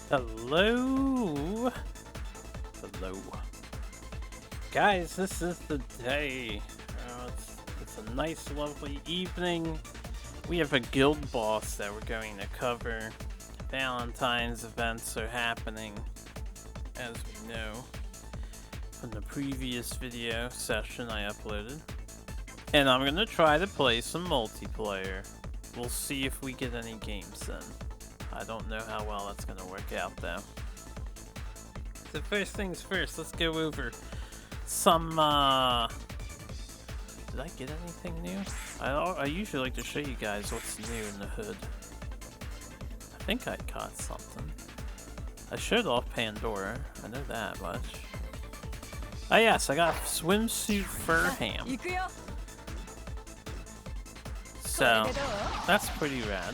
Hello. Hello. Guys, this is the day. It's a nice, lovely evening. We have a guild boss that we're going to cover. Valentine's events are happening, as we know, from the previous video session I uploaded. And I'm going to try to play some multiplayer. We'll see if we get any games in. I don't know how well that's going to work out though. So first things first, let's go over some, did I get anything new? I usually like to show you guys what's new in the hood. I think I got something. I showed off Pandora, I know that much. Oh yes, I got a swimsuit fur ham. So, that's pretty rad.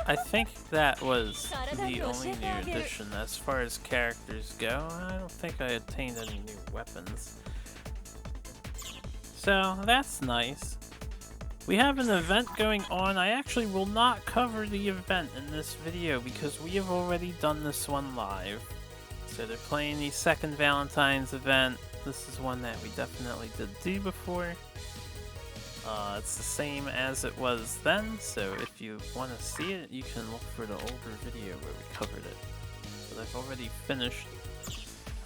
I think that was the only new addition as far as characters go. I don't think I obtained any new weapons. So that's nice. We have an event going on. I actually will not cover the event in this video because we have already done this one live. So they're playing the second Valentine's event. This is one that we definitely did do before. It's the same as it was then, so if you want to see it, you can look for the older video where we covered it. But I've already finished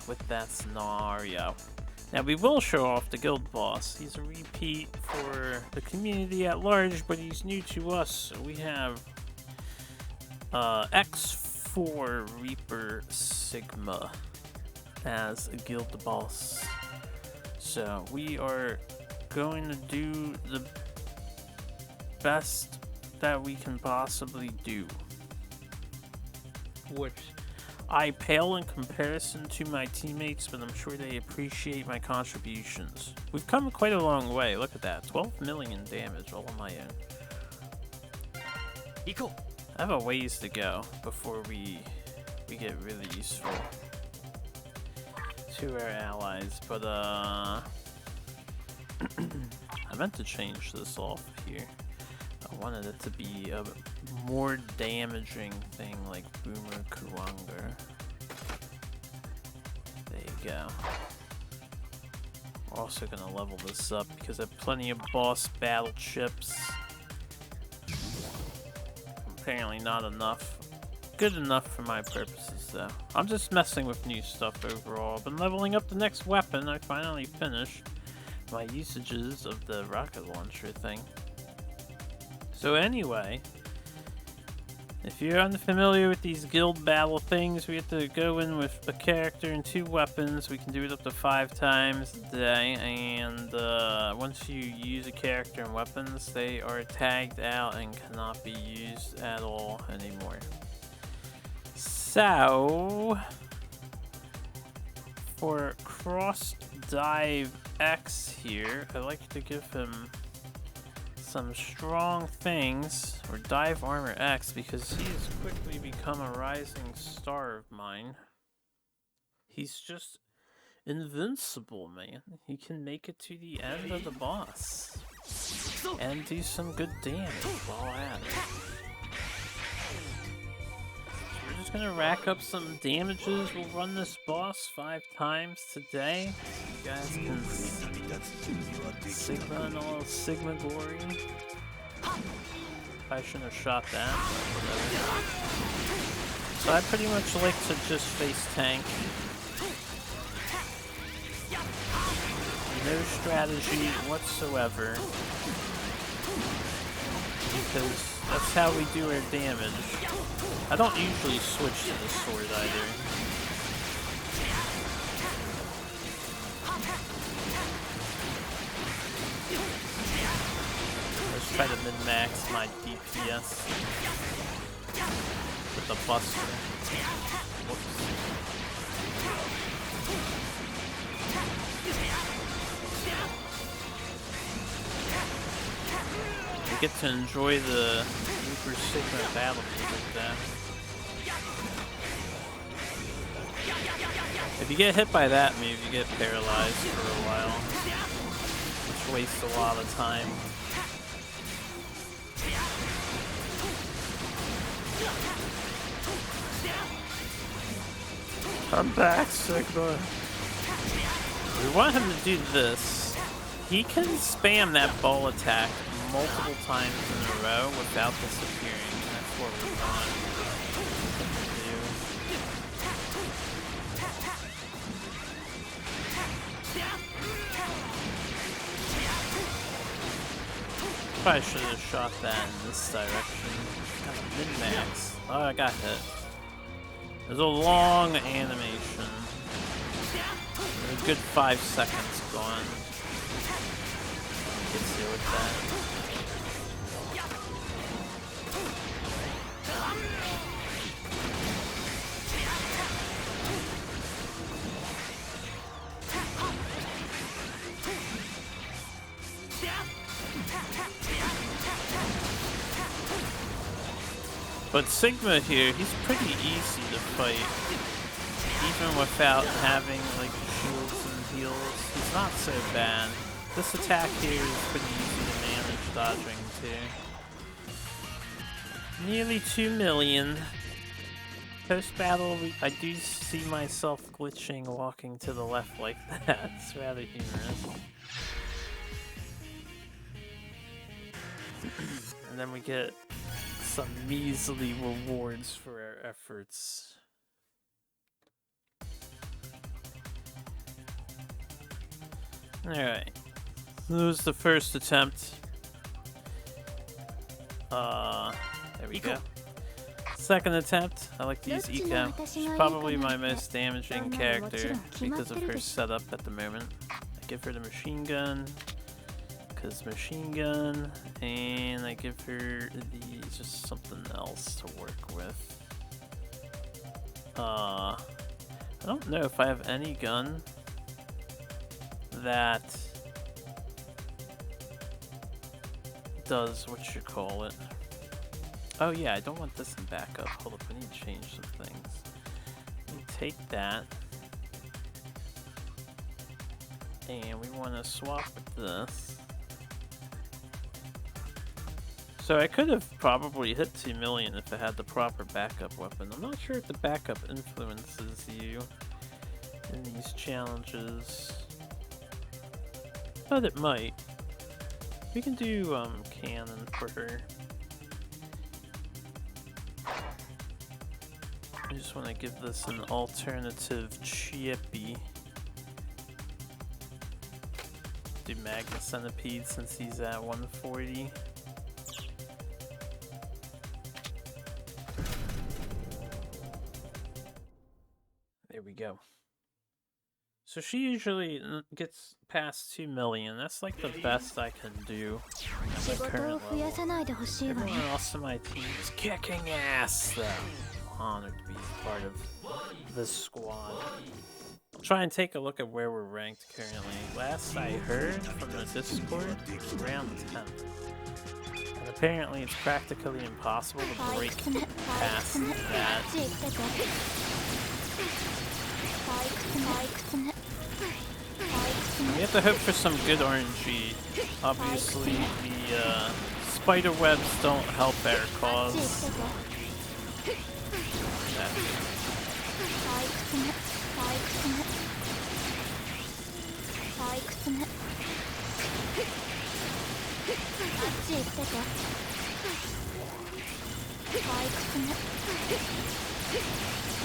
with that scenario. Now we will show off the guild boss. He's a repeat for the community at large, but he's new to us. So we have X4 Reaper Sigma as a guild boss. So we are going to do the best that we can possibly do, which I pale in comparison to my teammates, but I'm sure they appreciate my contributions. We've come quite a long way. Look at that, 12 million damage all on my own. I have a ways to go before we get really useful to our allies, but I meant to change this off here. I wanted it to be a more damaging thing like Boomer Kuwanger. There you go. We're also gonna level this up because I have plenty of boss battle chips. Apparently not enough. Good enough for my purposes though. I'm just messing with new stuff overall. I've been leveling up the next weapon. I finally finished my usages of the rocket launcher thing. So anyway, if you're unfamiliar with these guild battle things, we have to go in with a character and 2 weapons. We can do it up to 5 times a day, and once you use a character and weapons, they are tagged out and cannot be used at all anymore. So, for Cross Dive X here, I like to give him some strong things, or Dive Armor X, because he has quickly become a rising star of mine. He's just invincible, man. He can make it to the end of the boss and do some good damage while at it. We're just gonna rack up some damages. We'll run this boss 5 times today. You guys can Sigma and all Sigma glory. I shouldn't have shot that, but whatever. So I pretty much like to just face tank. No strategy whatsoever. Because that's how we do our damage. I don't usually switch to the sword either. Let's try to min-max my DPS with the Buster. Whoops. You get to enjoy the Reaper Sigma battle music there. If you get hit by that move, you get paralyzed for a while, which wastes a lot of time. I'm back, Sigma. We want him to do this. He can spam that ball attack multiple times in a row without disappearing. That's what we want him to do. Probably should have shot that in this direction. Got a min-max. Oh, I got hit. There's a long animation. A good 5 seconds going. Gets you with that. But Sigma here, he's pretty easy to fight. Even without having like shields and heals. He's not so bad. This attack here is pretty easy to manage dodging too. Nearly 2 million. Post-battle, I do see myself glitching walking to the left like that. It's rather humorous. And then we get some measly rewards for our efforts. Alright. This was the first attempt. There we go. Second attempt. I like to use Ika. She's probably my most damaging character because of her setup at the moment. I give her the machine gun. Because machine gun, and I give her just something else to work with. I don't know if I have any gun that does what you call it. Oh yeah, I don't want this in backup. Hold up, I need to change some things. Let me take that. And we want to swap with this. So I could have probably hit 2 million if I had the proper backup weapon. I'm not sure if the backup influences you in these challenges, but it might. We can do cannon for her. I just want to give this an alternative chippy. Do Magna Centipede since he's at 140. There we go. So she usually gets past 2 million. That's like the best I can do at my current level. Everyone else in my team is kicking ass, though. I'm honored to be part of this squad. I'll try and take a look at where we're ranked currently. Last I heard from the Discord, around 10th. And apparently it's practically impossible to break past that. We have to hope for some good RNG. Obviously, the spider webs don't help our cause.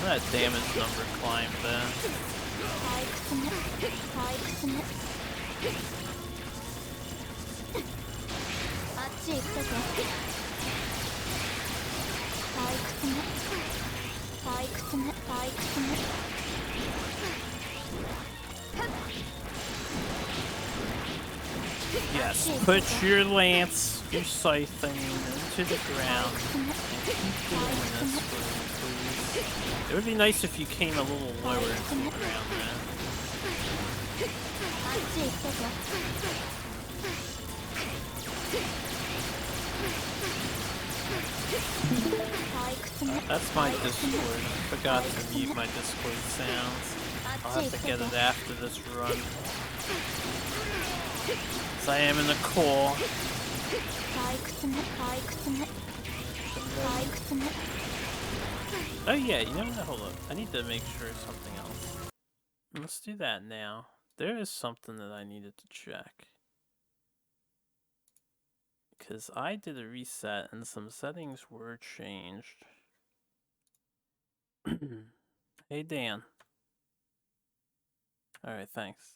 That damage number climbed then. Yes, put your lance, your scything into the ground and keep doing this for me, please. It would be nice if you came a little lower to the ground, man. That's my Discord. I forgot to mute my Discord sounds. I'll have to get it after this run. As I am in the core. Oh yeah, you know what? Hold up. I need to make sure something else. Let's do that now. There is something that I needed to check. Because I did a reset and some settings were changed. Hey Dan. Alright, thanks.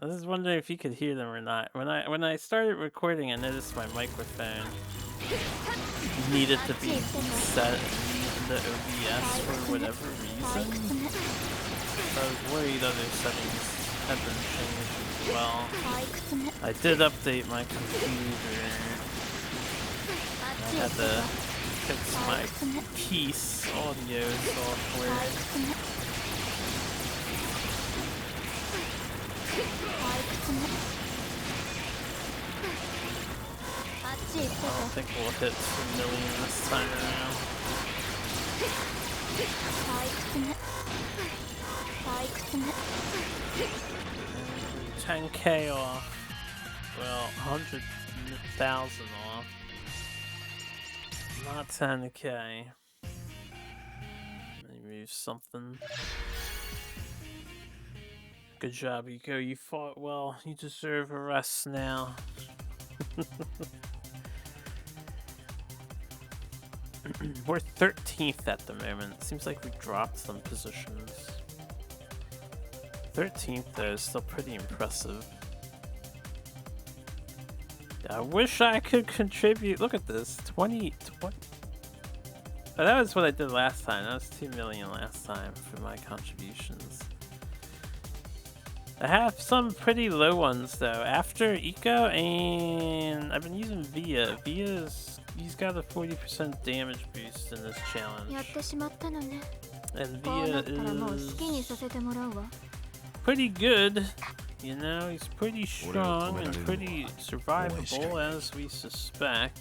I was wondering if you could hear them or not. When I started recording, I noticed my microphone needed to be set in the OBS for whatever reason. I was worried other settings had been changed as well. I did update my computer. I had to fix my Peace audio software. I don't think we'll hit 2 million this time around. 10k off. Well, 100,000 off. Not 10k. Let me move something. Good job, Eco. You fought well. You deserve a rest now. We're 13th at the moment. Seems like we dropped some positions. 13th though is still pretty impressive. I wish I could contribute. Look at this. 20. Oh, that was what I did last time. That was 2 million last time for my contributions. I have some pretty low ones though. After Eco, and I've been using Via. He's got a 40% damage boost in this challenge. And Via is pretty good. You know, he's pretty strong and pretty survivable as we suspect.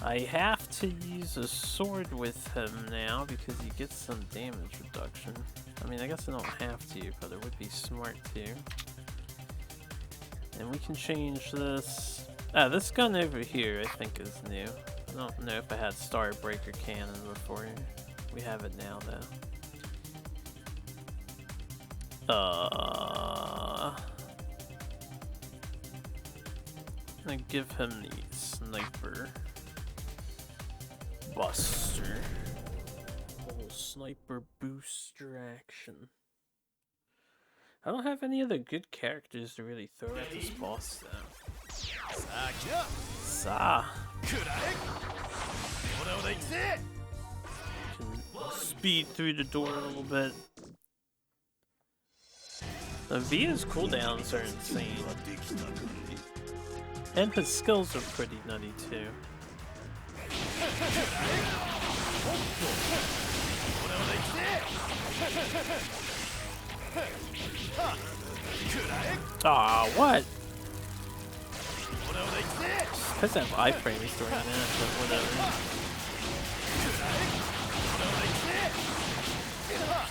I have to use a sword with him now because he gets some damage reduction. I mean, I guess I don't have to, but it would be smart to. And we can change this. This gun over here I think is new. I don't know if I had Starbreaker Cannon before. We have it now though. I'm gonna give him the Sniper Buster. Little Sniper Booster action. I don't have any other good characters to really throw at this boss though. Sa. Can speed through the door a little bit. The Via's cooldowns are insane. And his skills are pretty nutty too. Aw, what? Because I have iframes during that, but whatever.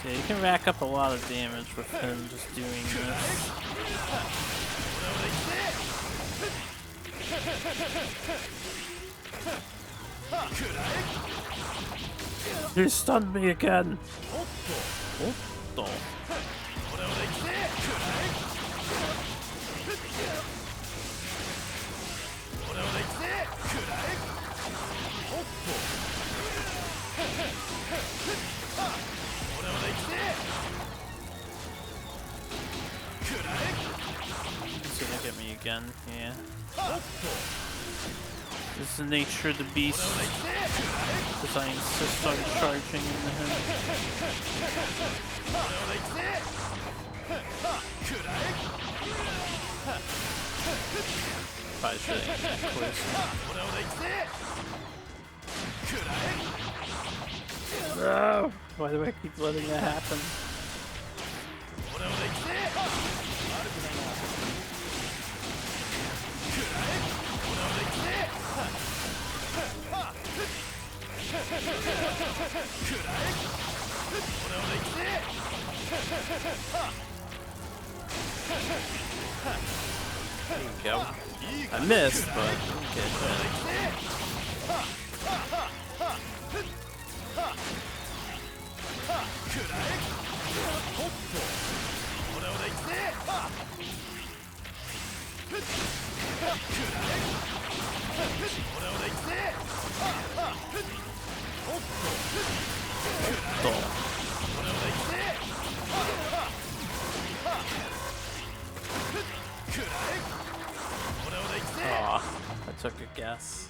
Yeah, you can rack up a lot of damage with him just doing this. You stunned me again! He's gonna get me again, yeah. This is the nature of the beast. Because I insist on charging into him. Probably should have aimed closer. No! Why do I keep letting that happen? There you go. I missed, but okay. Aw, I took a guess.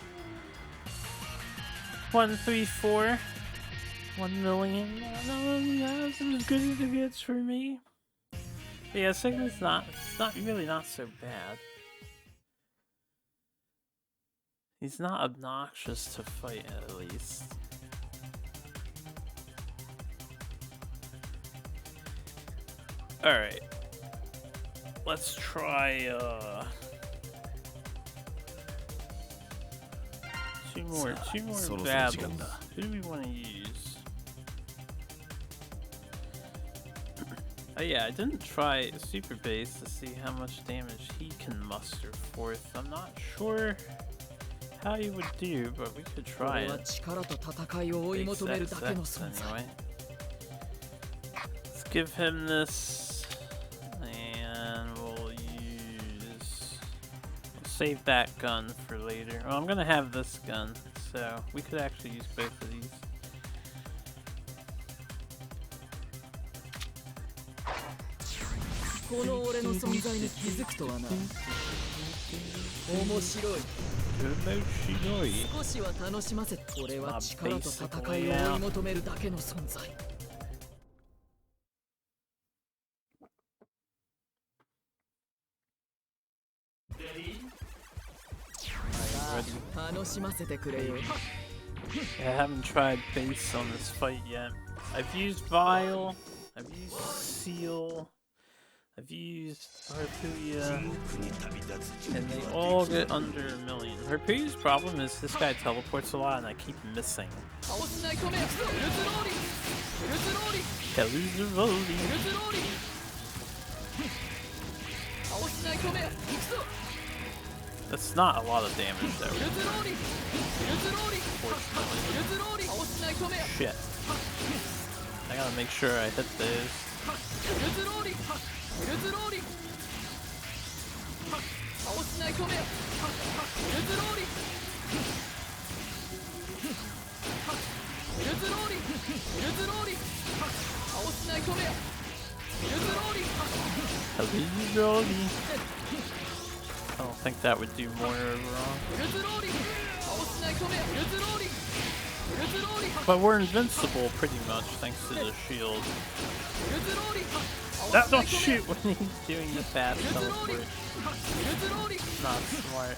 134. 1 million. That's as good as it gets for me. But yeah, Sigma's not really not so bad. He's not obnoxious to fight at least. Alright. Let's try two more battles. Who do we want to use? Oh yeah, I didn't try Super Base to see how much damage he can muster forth. I'm not sure how he would do, but we could try it. Base XX anyway. Let's give him this, and we'll save that gun for later. Well, I'm gonna have this gun, so we could actually use both of these. I haven't tried base on this fight yet. I've used Vile, I've used Seal, I've used Harpuya, and they all get under 1 million. Harpuya's problem is this guy teleports a lot and I keep missing. That's not a lot of damage though. Shit. I gotta make sure I hit those. I don't think that would do more overall. But we're invincible pretty much thanks to the shield. Don't shoot when he's doing the fast teleport. Not smart.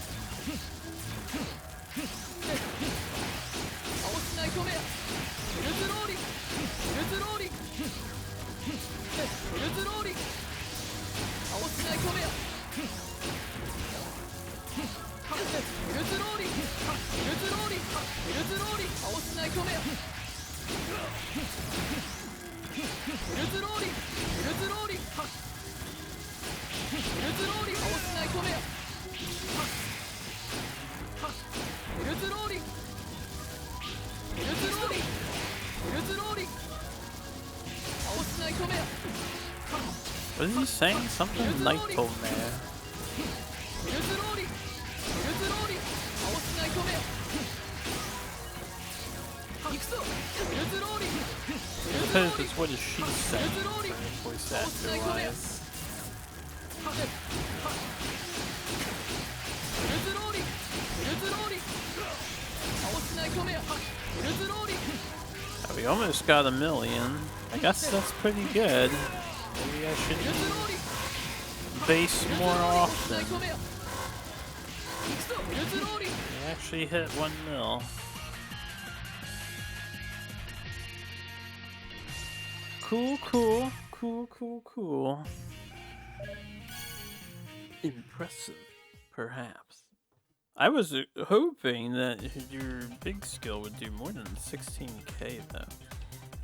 What is he saying? Something Nightmare. Because it's what is she saying for voice actor wise. Oh, we almost got 1 million. I guess that's pretty good. Maybe I should base more often. We actually hit 1 mil. Cool. Impressive, perhaps. I was hoping that your big skill would do more than 16k though.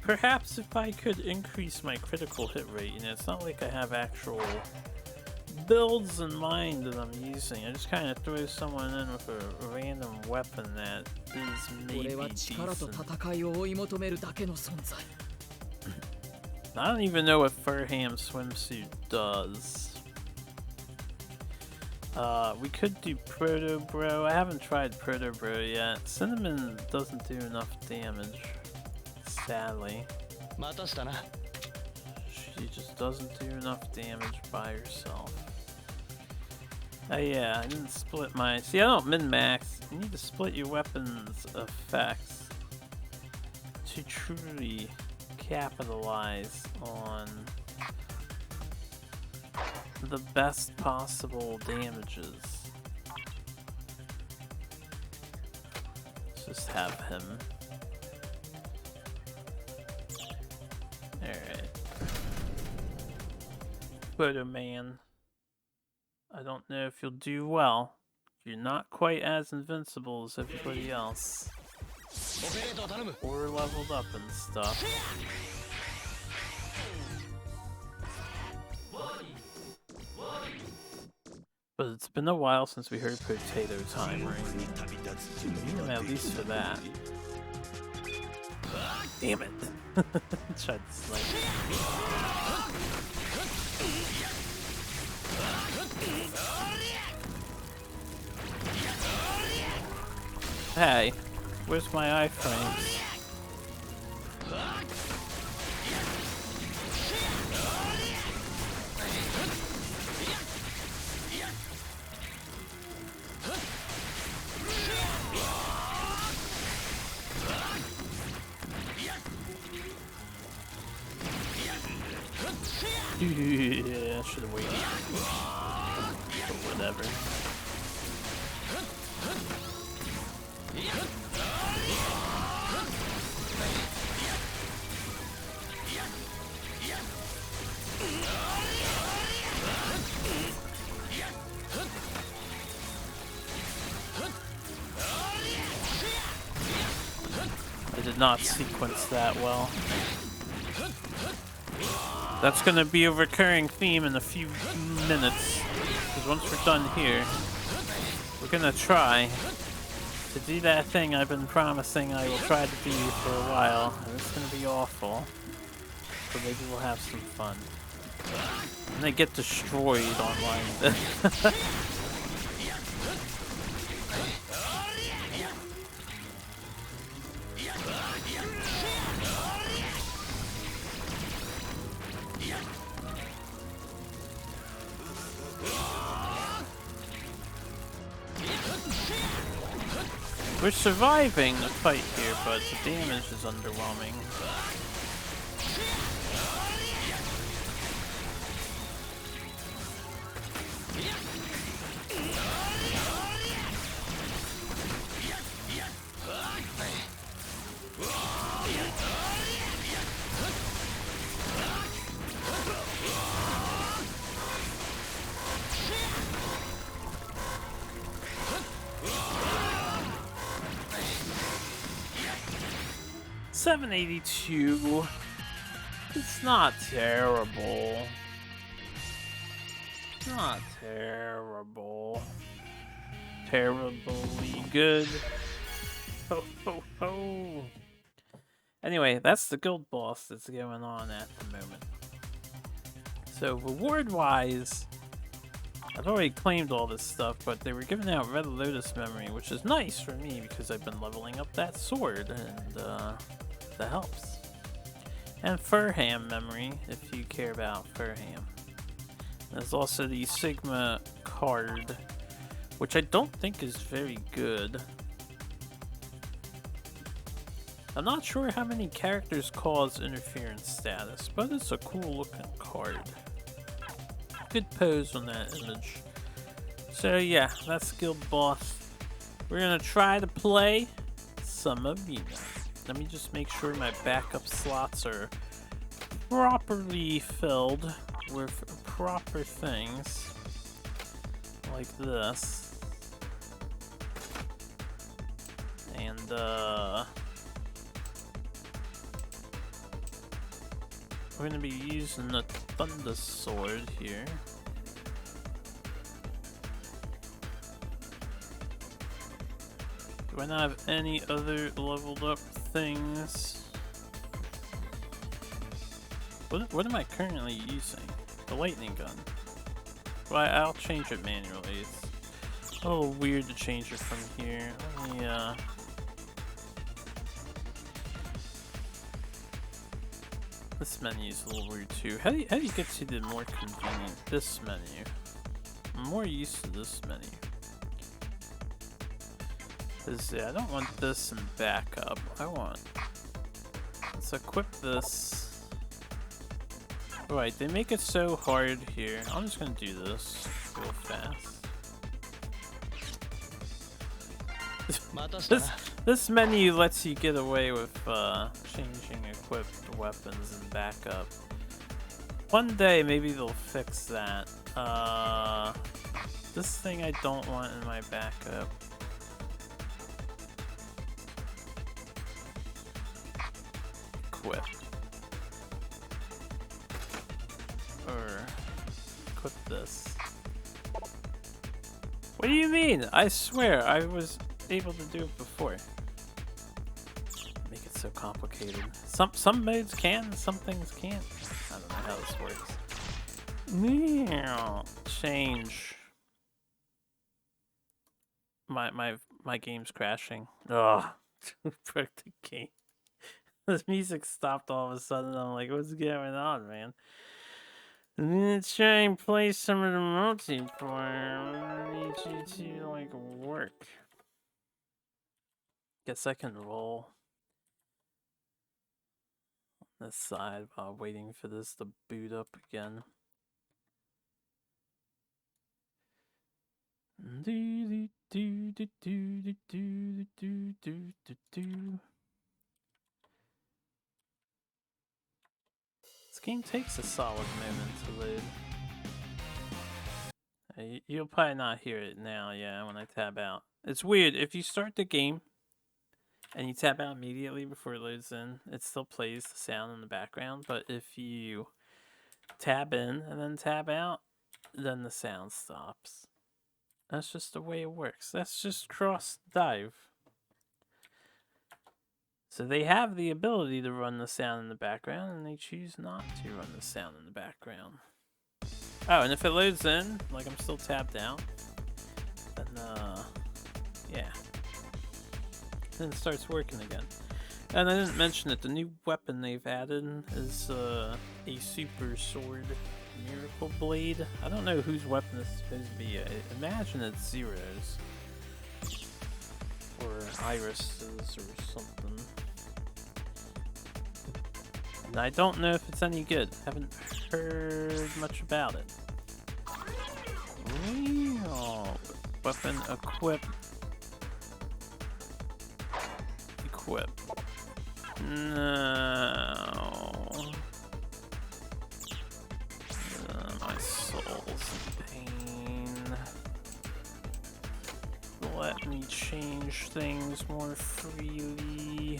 Perhaps if I could increase my critical hit rate, it's not like I have actual builds in mind that I'm using. I just kind of throw someone in with a random weapon that is maybe decent. I don't even know what Furham swimsuit does. We could do Proto Bro. I haven't tried Proto Bro yet. Cinnamon doesn't do enough damage, sadly. She just doesn't do enough damage by herself. Oh yeah, I didn't split my... See, I don't min-max. You need to split your weapons effects to truly capitalize on the best possible damages. Let's just have him. Alright. Photo Man. I don't know if you'll do well. You're not quite as invincible as everybody else. Or leveled up and stuff. But it's been a while since we heard Potato Time, right? At least for that. Damn it! Tried to snipe. Hey, where's my iframes? Yeah, I should have waited. But whatever. I did not sequence that well. That's gonna be a recurring theme in a few minutes, because once we're done here, we're gonna try to do that thing I've been promising I will try to do for a while, and it's gonna be awful, but maybe we'll have some fun. And they get destroyed online. We're surviving the fight here, but the damage is underwhelming. $782. It's not terrible. It's not terrible. Terribly good. Ho ho ho. Anyway, that's the guild boss that's going on at the moment. So reward-wise, I've already claimed all this stuff, but they were giving out Red Lotus memory, which is nice for me because I've been leveling up that sword, and that helps. And Furham memory, if you care about Furham. There's also the Sigma card, which I don't think is very good. I'm not sure how many characters cause interference status, but it's a cool looking card. Good pose on that image. So yeah, that's Guild Boss. We're gonna try to play some arena. Let me just make sure my backup slots are properly filled with proper things like this. And we're gonna be using the Thunder Sword here. Do I not have any other leveled up things? What am I currently using? The lightning gun. Well, I'll change it manually. It's a little weird to change it from here. Let me, this menu's a little weird too. How do you get to the more convenient this menu? I'm more used to this menu. Cause yeah, I don't want this in backup. Let's equip this. Right, they make it so hard here. I'm just gonna do this real fast. This menu lets you get away with changing equipped weapons in backup. One day maybe they'll fix that. This thing I don't want in my backup. Equip. Or equip this. What do you mean? I swear I was able to do it before. Make it so complicated. Some modes can, some things can't. I don't know how this works. Change. My game's crashing. Ugh. Broke the game. This music stopped all of a sudden. I'm like, what's going on, man? Let's try and play some of the multiplayer. I need you to like work. Guess I can roll on this side while waiting for this to boot up again. This game takes a solid moment to load. You'll probably not hear it now, yeah, when I tab out. It's weird, if you start the game and you tab out immediately before it loads in, it still plays the sound in the background, but if you tab in and then tab out, then the sound stops. That's just the way it works. That's just cross dive. So they have the ability to run the sound in the background, and they choose not to run the sound in the background. Oh, and if it loads in, like I'm still tabbed out, then yeah. Then it starts working again. And I didn't mention that the new weapon they've added is a super sword miracle blade. I don't know whose weapon it's supposed to be. I imagine it's Zero's. Or Iris's or something. And I don't know if it's any good. Haven't heard much about it. Weapon equip. Equip. No. My soul's in pain. Let me change things more freely.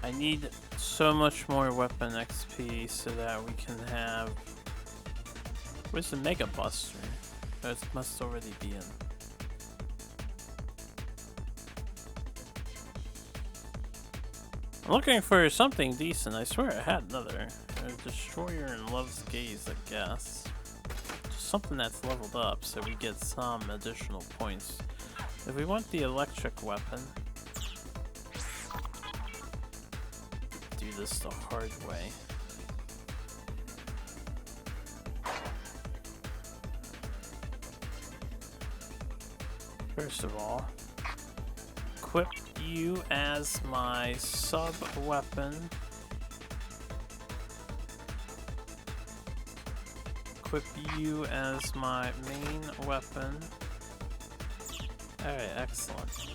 I need so much more weapon XP so that we can have... Where's the Mega Buster? That must already be in. I'm looking for something decent. I swear I had another. A Destroyer and Love's Gaze, I guess. Just something that's leveled up so we get some additional points. If we want the electric weapon, do this the hard way. First of all, equip you as my sub weapon. Equip you as my main weapon. Alright, excellent.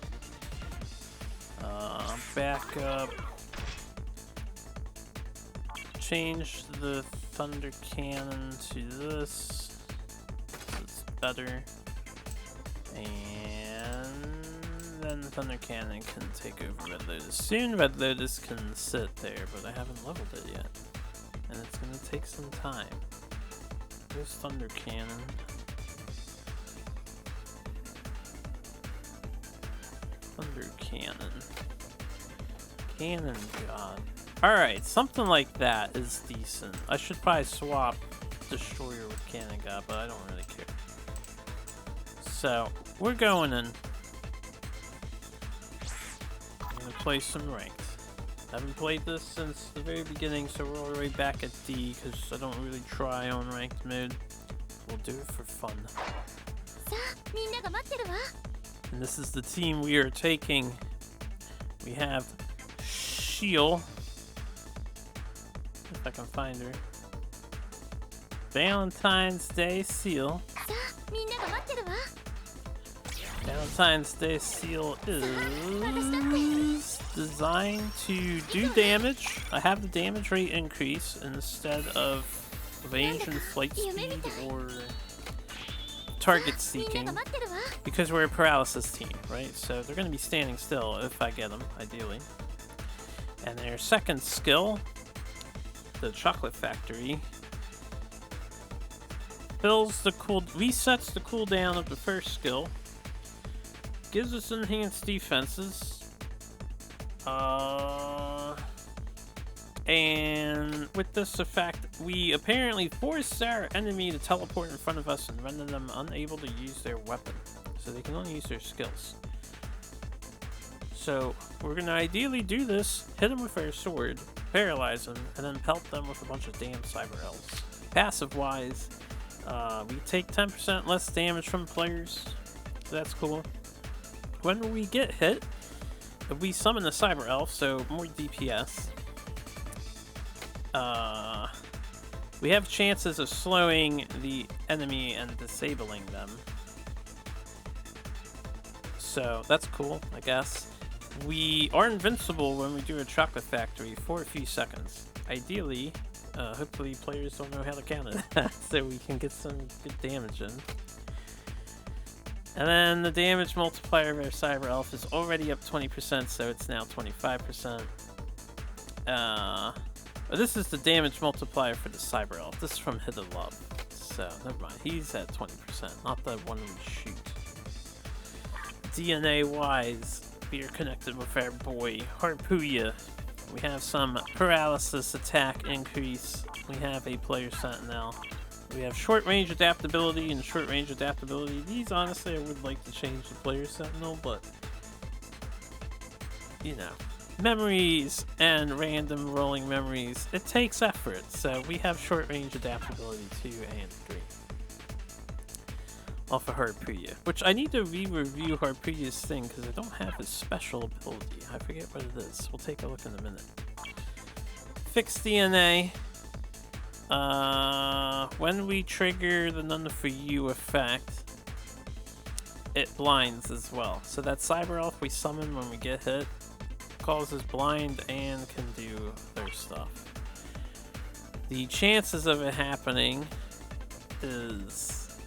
Back up. Change the Thunder Cannon to this. It's better. And then the Thunder Cannon can take over Red Lotus. Soon Red Lotus can sit there, but I haven't leveled it yet. and it's gonna take some time. There's Thunder Cannon. Thunder Cannon. Cannon God. Alright, something like that is decent. I should probably swap Destroyer with Cannon God, but I don't really care. So, we're going in. I'm gonna play some ranked. I haven't played this since the very beginning, so we're all the way back at D, because I don't really try on ranked mode. We'll do it for fun. And this is the team we are taking. We have Shield. If I can find her. Valentine's Day Seal. Valentine's Day Seal is designed to do damage. I have the damage rate increase instead of range and flight speed or target seeking, because we're a paralysis team, right? So they're going to be standing still if I get them, ideally. And their second skill, the Chocolate Factory, resets the cooldown of the first skill, gives us enhanced defenses, and with this effect, we apparently force our enemy to teleport in front of us and render them unable to use their weapon, so they can only use their skills. So we're gonna ideally do this, hit them with our sword, paralyze them, and then pelt them with a bunch of damn cyber elves. Passive wise, we take 10% less damage from players, so that's cool. When we get hit, we summon the cyber elf, so more DPS. We have chances of slowing the enemy and disabling them. So that's cool, I guess. We are invincible when we do a Chocolate Factory for a few seconds. Ideally, hopefully players don't know how to count it, so we can get some good damage in. And then the damage multiplier of our Cyber Elf is already up 20%, so it's now 25%. This is the damage multiplier for the Cyber Elf. This is from Hidden Love. So, never mind. He's at 20%, not the one we shoot. DNA-wise, we are connected with our boy, Harpooya. We have some paralysis attack increase. We have a player sentinel. We have short range adaptability and short range adaptability. These, honestly, I would like to change the player sentinel, but, you know. Memories and random rolling memories, it takes effort, so we have short range adaptability 2 and 3 off of Harpooya, which I need to re-review Harpooya's thing because I don't have his special ability. I forget what it is. We'll take a look in a minute. Fixed DNA. When we trigger the None for You effect, it blinds as well. So that Cyber Elf we summon when we get hit causes blind and can do other stuff. The chances of it happening is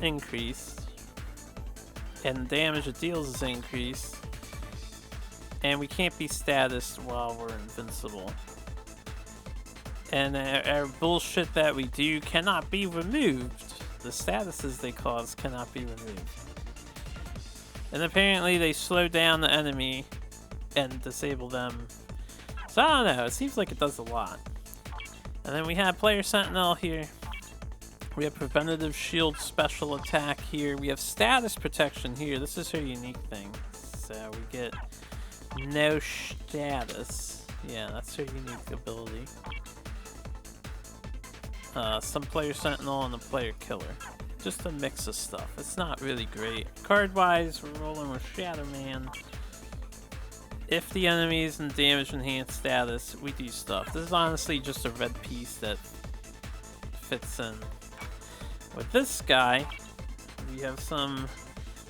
increased, and the damage it deals is increased, and we can't be statused while we're invincible. And our bullshit that we do cannot be removed. The statuses they cause cannot be removed. And apparently they slow down the enemy and disable them. So I don't know, it seems like it does a lot. And then we have Player Sentinel here. We have Preventative Shield Special Attack here. We have Status Protection here. This is her unique thing. So we get no status. Yeah, that's her unique ability. Some Player Sentinel and the Player Killer. Just a mix of stuff. It's not really great. Card-wise, we're rolling with Shadow Man. If the enemy is in damage enhanced status, we do stuff. This is honestly just a red piece that fits in. With this guy, we have some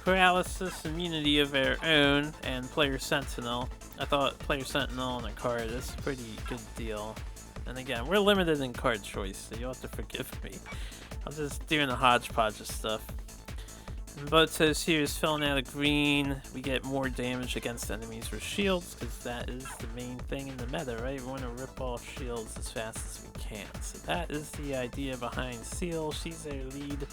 paralysis immunity of our own and Player Sentinel. I thought Player Sentinel on a card is a pretty good deal. And again, we're limited in card choice, so you'll have to forgive me. I'm just doing a hodgepodge of stuff. But says here is filling out a green. We get more damage against enemies with shields, because that is the main thing in the meta, right? We want to rip off shields as fast as we can. So that is the idea behind Seal. She's their lead.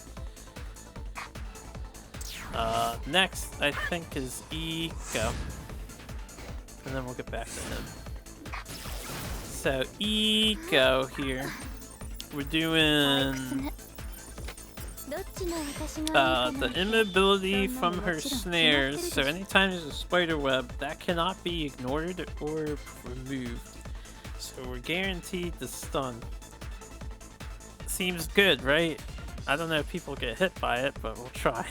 Next, I think, is Eco. And then we'll get back to him. So, Eco here. We're doing the immobility from her snares. So anytime there's a spider web, that cannot be ignored or removed. So we're guaranteed to stun. Seems good, right? I don't know if people get hit by it, but we'll try.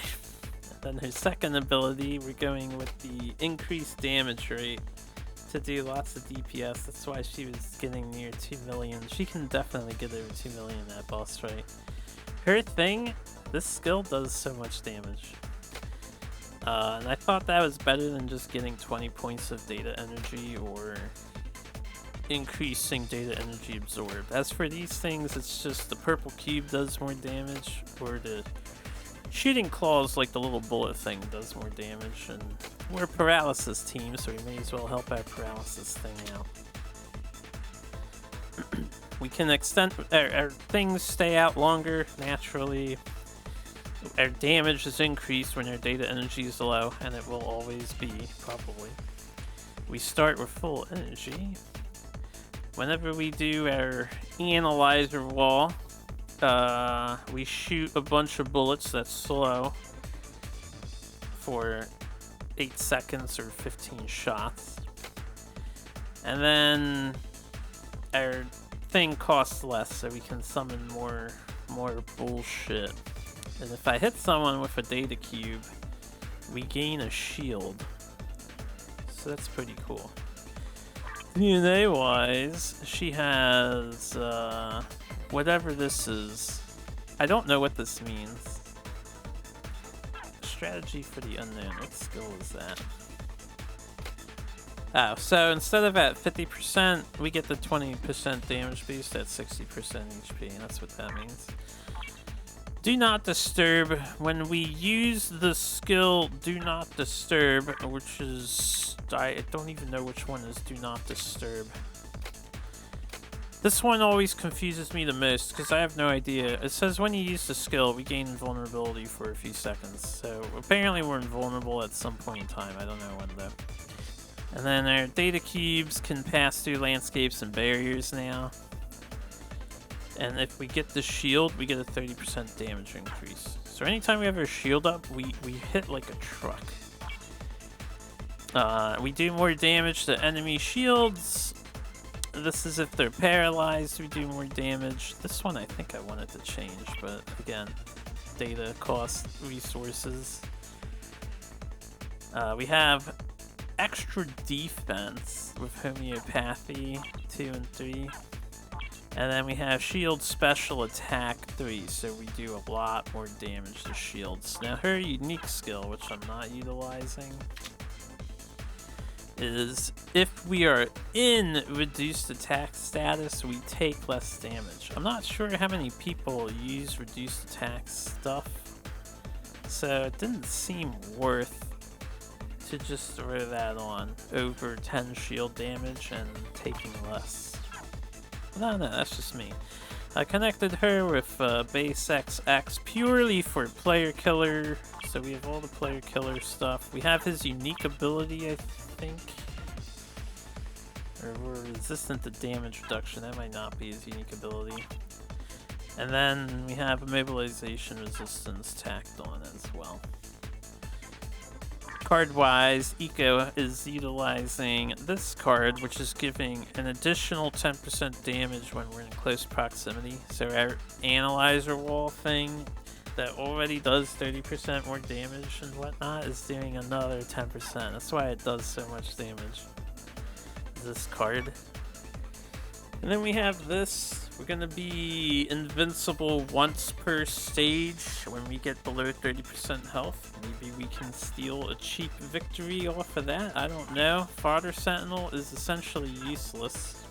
And then her second ability, we're going with the increased damage rate to do lots of DPS. That's why she was getting near 2 million. She can definitely get over 2 million at boss fight. Her thing, this skill does so much damage. And I thought that was better than just getting 20 points of data energy or increasing data energy absorbed. As for these things, it's just the purple cube does more damage, or the shooting claws, like the little bullet thing, does more damage. And we're a paralysis team, so we may as well help our paralysis thing out. We can extend our things stay out longer naturally. Our damage is increased when our data energy is low, and it will always be, probably. We start with full energy. Whenever we do our analyzer wall, we shoot a bunch of bullets that's slow for 8 seconds or 15 shots. And then our thing costs less, so we can summon more bullshit. And if I hit someone with a data cube, we gain a shield. So that's pretty cool. DNA wise, she has whatever this is. I don't know what this means. Strategy for the unknown. What skill is that? Oh, so instead of at 50%, we get the 20% damage boost at 60% HP. That's what that means. Do not disturb. When we use the skill do not disturb, which is, I don't even know which one is do not disturb. This one always confuses me the most because I have no idea. It says when you use the skill, we gain invulnerability for a few seconds. So apparently we're invulnerable at some point in time. I don't know when though. And then our data cubes can pass through landscapes and barriers now. And if we get the shield, we get a 30% damage increase. So anytime we have our shield up, we hit like a truck. We do more damage to enemy shields. This is if they're paralyzed, we do more damage. This one I think I wanted to change, but again, data cost resources. We have extra defense with homeopathy 2 and 3. And then we have shield special attack 3, so we do a lot more damage to shields. Now her unique skill, which I'm not utilizing, is if we are in reduced attack status, we take less damage. I'm not sure how many people use reduced attack stuff, so it didn't seem worth to just throw that on over 10 shield damage and taking less. No, that's just me. I connected her with base XX purely for player killer, so we have all the player killer stuff. We have his unique ability, I think. Or we're resistant to damage reduction, that might not be his unique ability. And then we have immobilization resistance tacked on as well. Card-wise, Eco is utilizing this card, which is giving an additional 10% damage when we're in close proximity. So our analyzer wall thing that already does 30% more damage and whatnot is doing another 10%. That's why it does so much damage. This card. And then we have this. We're gonna be invincible once per stage when we get below 30% health. Maybe we can steal a cheap victory off of that. I don't know. Fodder Sentinel is essentially useless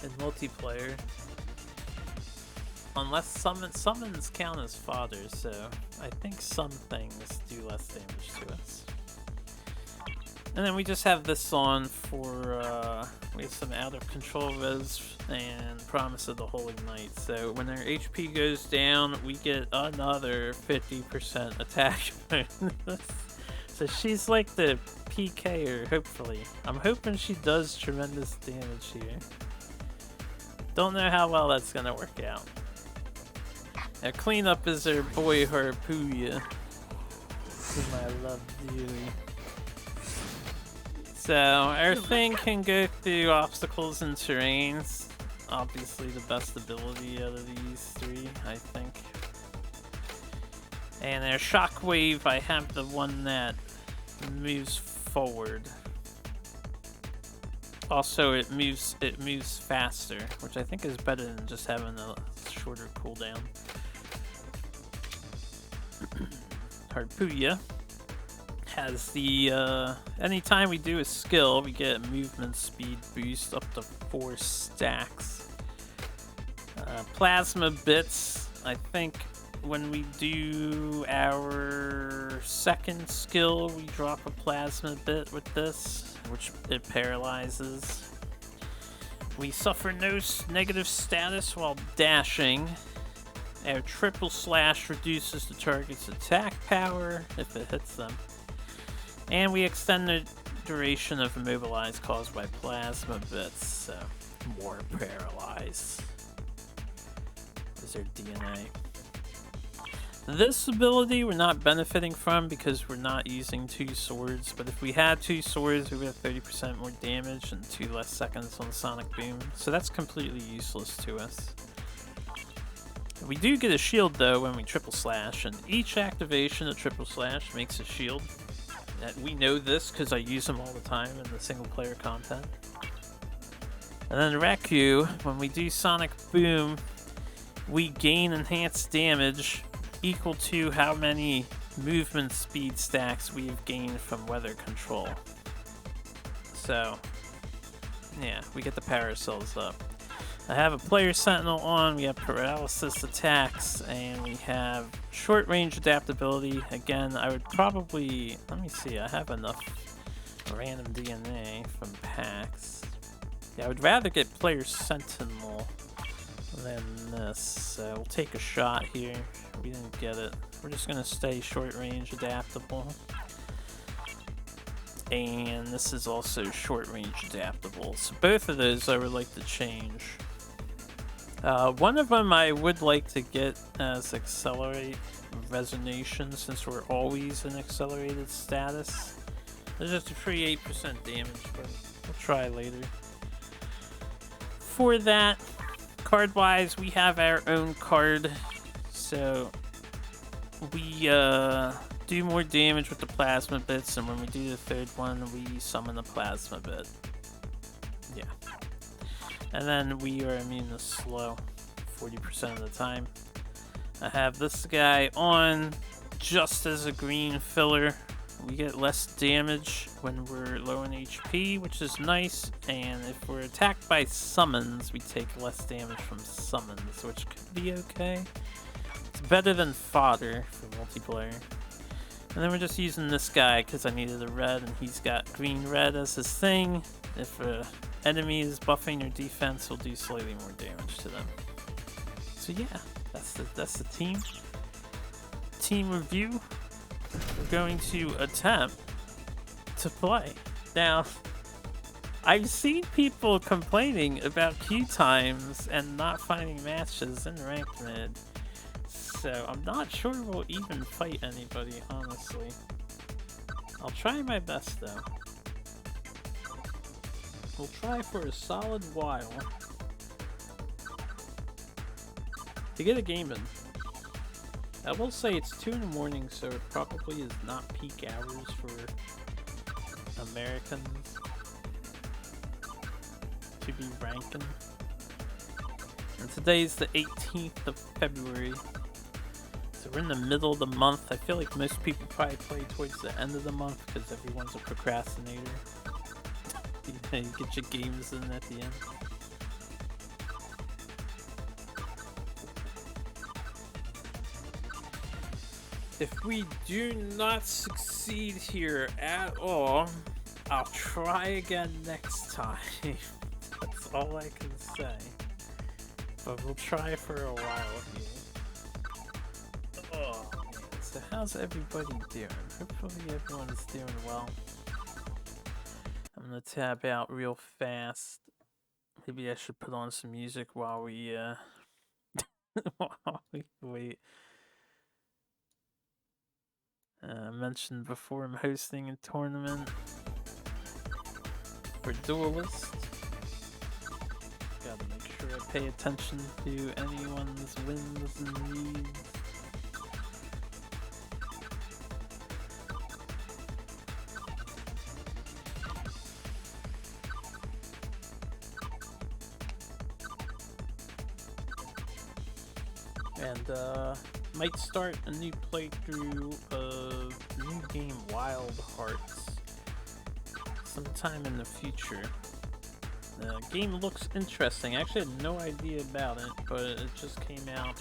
in multiplayer. unless summons count as fodder, so I think some things do less damage to us. And then we just have this on for, we have some out of control res and Promise of the Holy Knight. So when our HP goes down, we get another 50% attack bonus. So she's like the PKer, hopefully. I'm hoping she does tremendous damage here. Don't know how well that's gonna work out. Our cleanup is our boy Harpooya, whom I love dearly. So, our thing can go through obstacles and terrains. Obviously the best ability out of these three, I think. And our Shockwave, I have the one that moves forward. Also, it moves faster, which I think is better than just having a shorter cooldown. Harpooya has the, anytime we do a skill, we get a movement speed boost up to 4 stacks. Plasma bits, I think when we do our second skill, we drop a plasma bit with this, which it paralyzes. We suffer no negative status while dashing. Our triple slash reduces the target's attack power if it hits them. And we extend the duration of immobilize caused by plasma bits, so more paralyzed. Is there DNA? This ability we're not benefiting from because we're not using 2 swords, but if we had 2 swords we would have 30% more damage and 2 less seconds on Sonic Boom, so that's completely useless to us. We do get a shield though when we triple slash, and each activation of triple slash makes a shield. We know this because I use them all the time in the single player content. And then Raku, when we do Sonic Boom, we gain enhanced damage equal to how many movement speed stacks we've gained from weather control. So, yeah, we get the parasols up. I have a player sentinel on, we have paralysis attacks, and we have short range adaptability. Again, I would probably, let me see, I have enough random DNA from packs. Yeah, I would rather get player sentinel than this, so we'll take a shot here. We didn't get it. We're just gonna stay short range adaptable. And this is also short range adaptable, so both of those I would like to change. One of them I would like to get as Accelerate Resonation, since we're always in accelerated status. There's just a free 8% damage, but we'll try later. For that, card-wise, we have our own card, so we do more damage with the plasma bits, and when we do the third one, we summon the plasma bit. Yeah. And then we are immune to slow 40% of the time. I have this guy on just as a green filler. We get less damage when we're low in HP, which is nice. And if we're attacked by summons, we take less damage from summons, which could be okay. It's better than fodder for multiplayer. And then we're just using this guy because I needed a red, and he's got green-red as his thing. If a enemy is buffing your defense, will do slightly more damage to them. So yeah, that's the team review. We're going to attempt to play. Now, I've seen people complaining about queue times and not finding matches in ranked mid, so I'm not sure we'll even fight anybody, honestly. I'll try my best though. We'll try for a solid while to get a game in. I will say it's 2 in the morning, so it probably is not peak hours for Americans to be ranking. And today's the 18th of February, so we're in the middle of the month. I feel like most people probably play towards the end of the month because everyone's a procrastinator. You get your games in at the end. If we do not succeed here at all, I'll try again next time. That's all I can say. But we'll try for a while here. Oh man, so how's everybody doing? Hopefully everyone's doing well. I'm gonna tab out real fast. Maybe I should put on some music while we while we wait. I mentioned before I'm hosting a tournament for Duelist. Gotta make sure I pay attention to anyone's wins and needs. And might start a new playthrough of new game Wild Hearts sometime in the future. The game looks interesting. I actually had no idea about it, but it just came out.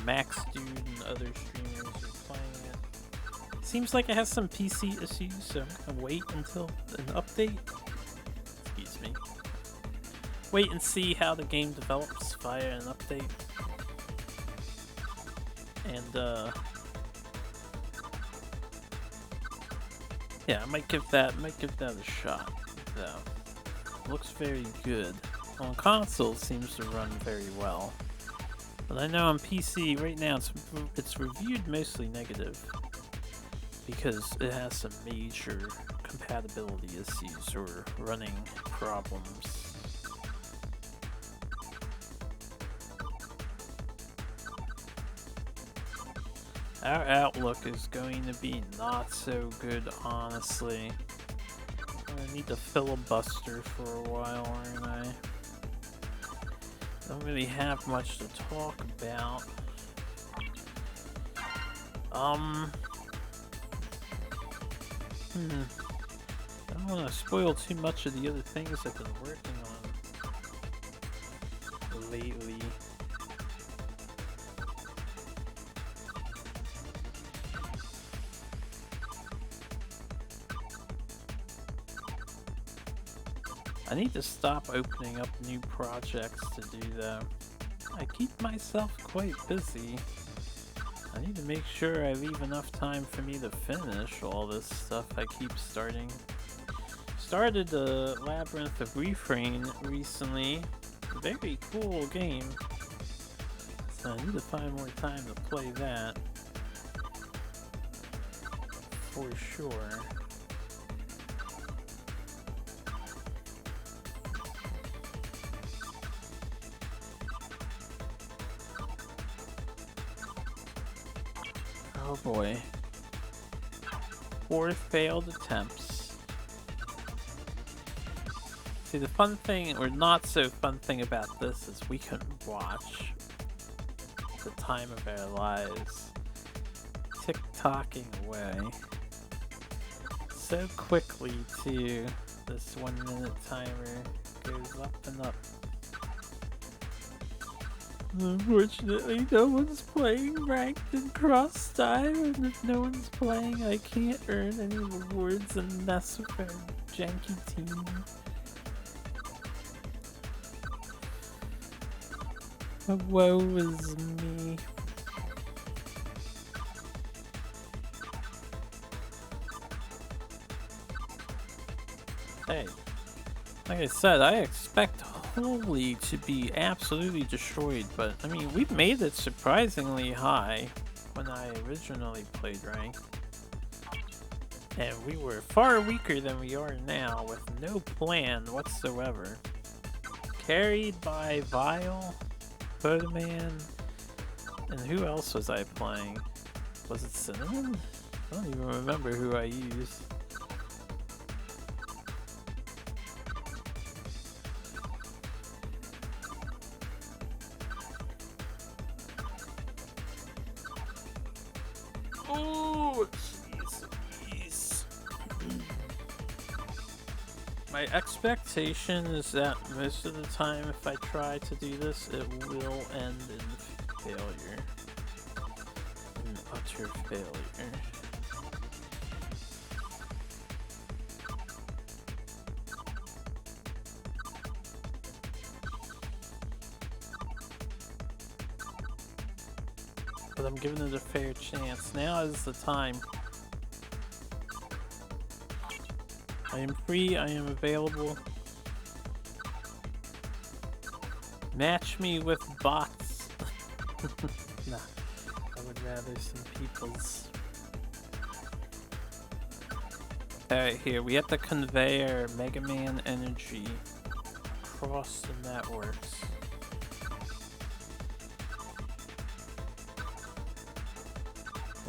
Max Dude and other streamers are playing it. Seems like it has some PC issues, so I'm gonna wait until an update. Excuse me. Wait and see how the game develops via an update. And yeah, I might give that a shot. Though looks very good. On console, seems to run very well, but I know on PC right now it's reviewed mostly negative because it has some major compatibility issues or running problems. Our outlook is going to be not so good, honestly. I'm gonna need to filibuster for a while, aren't I? Don't really have much to talk about. I don't want to spoil too much of the other things I've been working on lately. I need to stop opening up new projects to do that. I keep myself quite busy. I need to make sure I leave enough time for me to finish all this stuff I keep starting. Started the Labyrinth of Refrain recently. Very cool game. So I need to find more time to play that. For sure. Oh boy. 4 failed attempts. See, the fun thing, or not so fun thing about this is we can watch the time of our lives tick-tocking away so quickly too. This 1 minute timer goes up and up. Unfortunately, no one's playing ranked in cross time, and if no one's playing, I can't earn any rewards and mess with our janky team. Woe is me. Hey, like I said, I expect Holy to be absolutely destroyed, but I mean, we made it surprisingly high when I originally played ranked. And we were far weaker than we are now, with no plan whatsoever. Carried by Vile, Photoman, and who else was I playing? Was it Cinnamon? I don't even remember who I used. Oh, jeez. My expectation is that most of the time, if I try to do this, it will end in failure. an utter failure. But I'm giving it a fair chance. Now is the time. I am free, I am available. Match me with bots. Nah, I would rather some people's. Alright, here, we have to convey our Mega Man energy across the networks.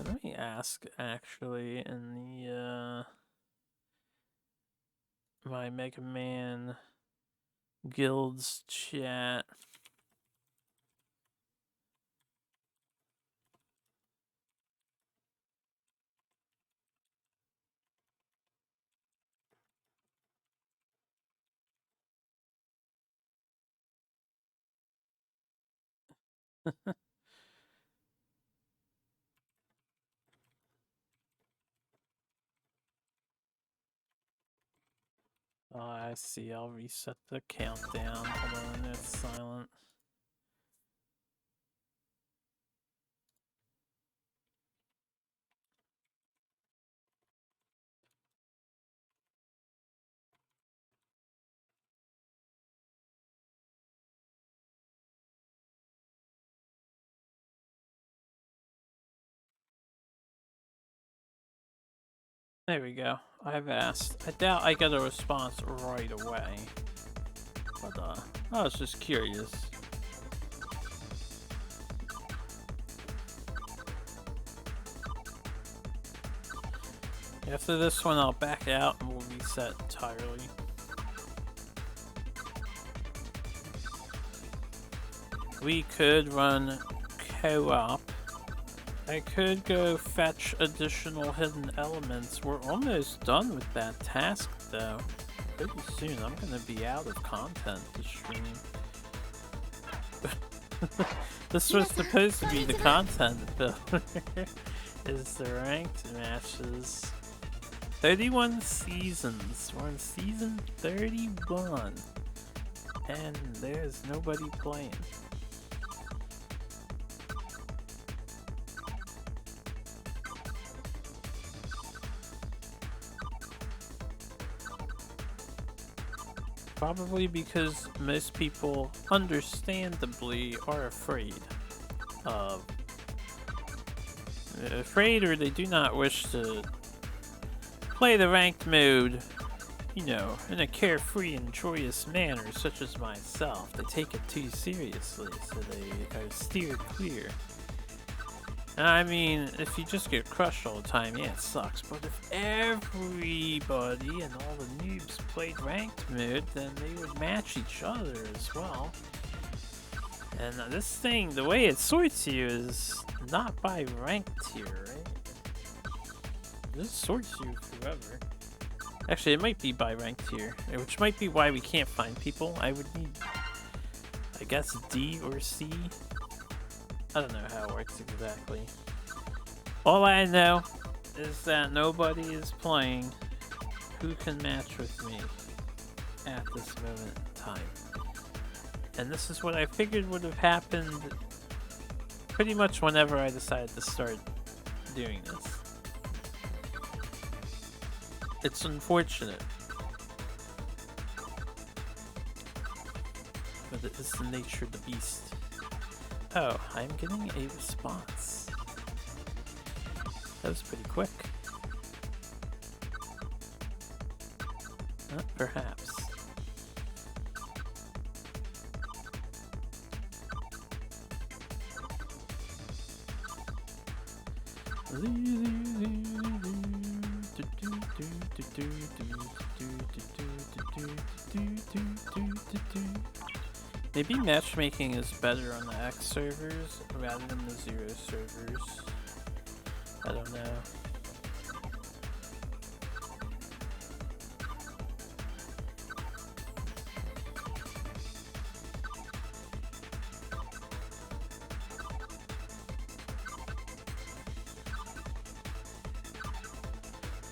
Let me ask, actually, in the, my Mega Man Guild's chat. Oh, I see. I'll reset the countdown. Hold on, it's silent. There we go. I've asked. I doubt I get a response right away. But, I was just curious. After this one, I'll back out and we'll reset entirely. We could run co-op. I could go fetch additional hidden elements. We're almost done with that task, though. Pretty soon, I'm gonna be out of content to stream. This was supposed to be the content, though. Is the ranked matches. 31 seasons. We're on season 31. And there's nobody playing. Probably because most people, understandably, are afraid of... Afraid, or they do not wish to play the ranked mode, you know, in a carefree and joyous manner, such as myself. They take it too seriously, so they are steered clear. And I mean, if you just get crushed all the time, yeah, it sucks. But if everybody and all the noobs played ranked mode, then they would match each other as well. And this thing, the way it sorts you is not by rank tier, right? It just sorts you forever. Actually, it might be by rank tier, which might be why we can't find people. I would need, I guess, D or C. I don't know how it works exactly. All I know is that nobody is playing who can match with me at this moment in time. And this is what I figured would have happened pretty much whenever I decided to start doing this. It's unfortunate, but it is the nature of the beast. Oh, I'm getting a response. That was pretty quick. Perhaps. Maybe matchmaking is better on the X servers rather than the 0 servers. I don't know.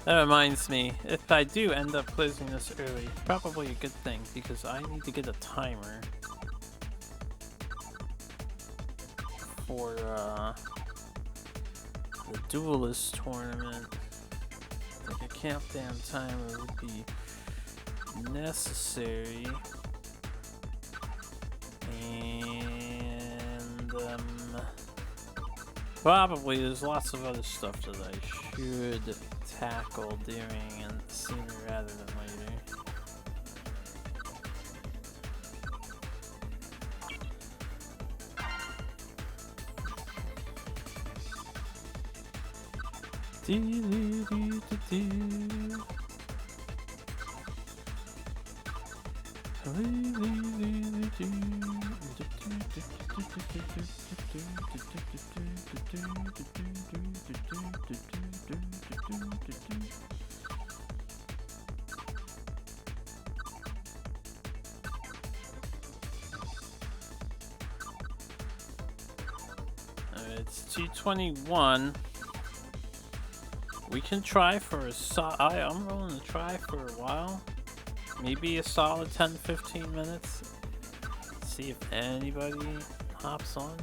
That reminds me, if I do end up closing this early, probably a good thing, because I need to get a timer for the Duelist tournament. Like a countdown timer would be necessary. And probably there's lots of other stuff that I should tackle during and sooner rather than later. It's 2:21. We can try for a I'm willing to try for a while. Maybe a solid 10-15 minutes. See if anybody hops on.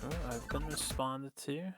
Oh, I've been responded to.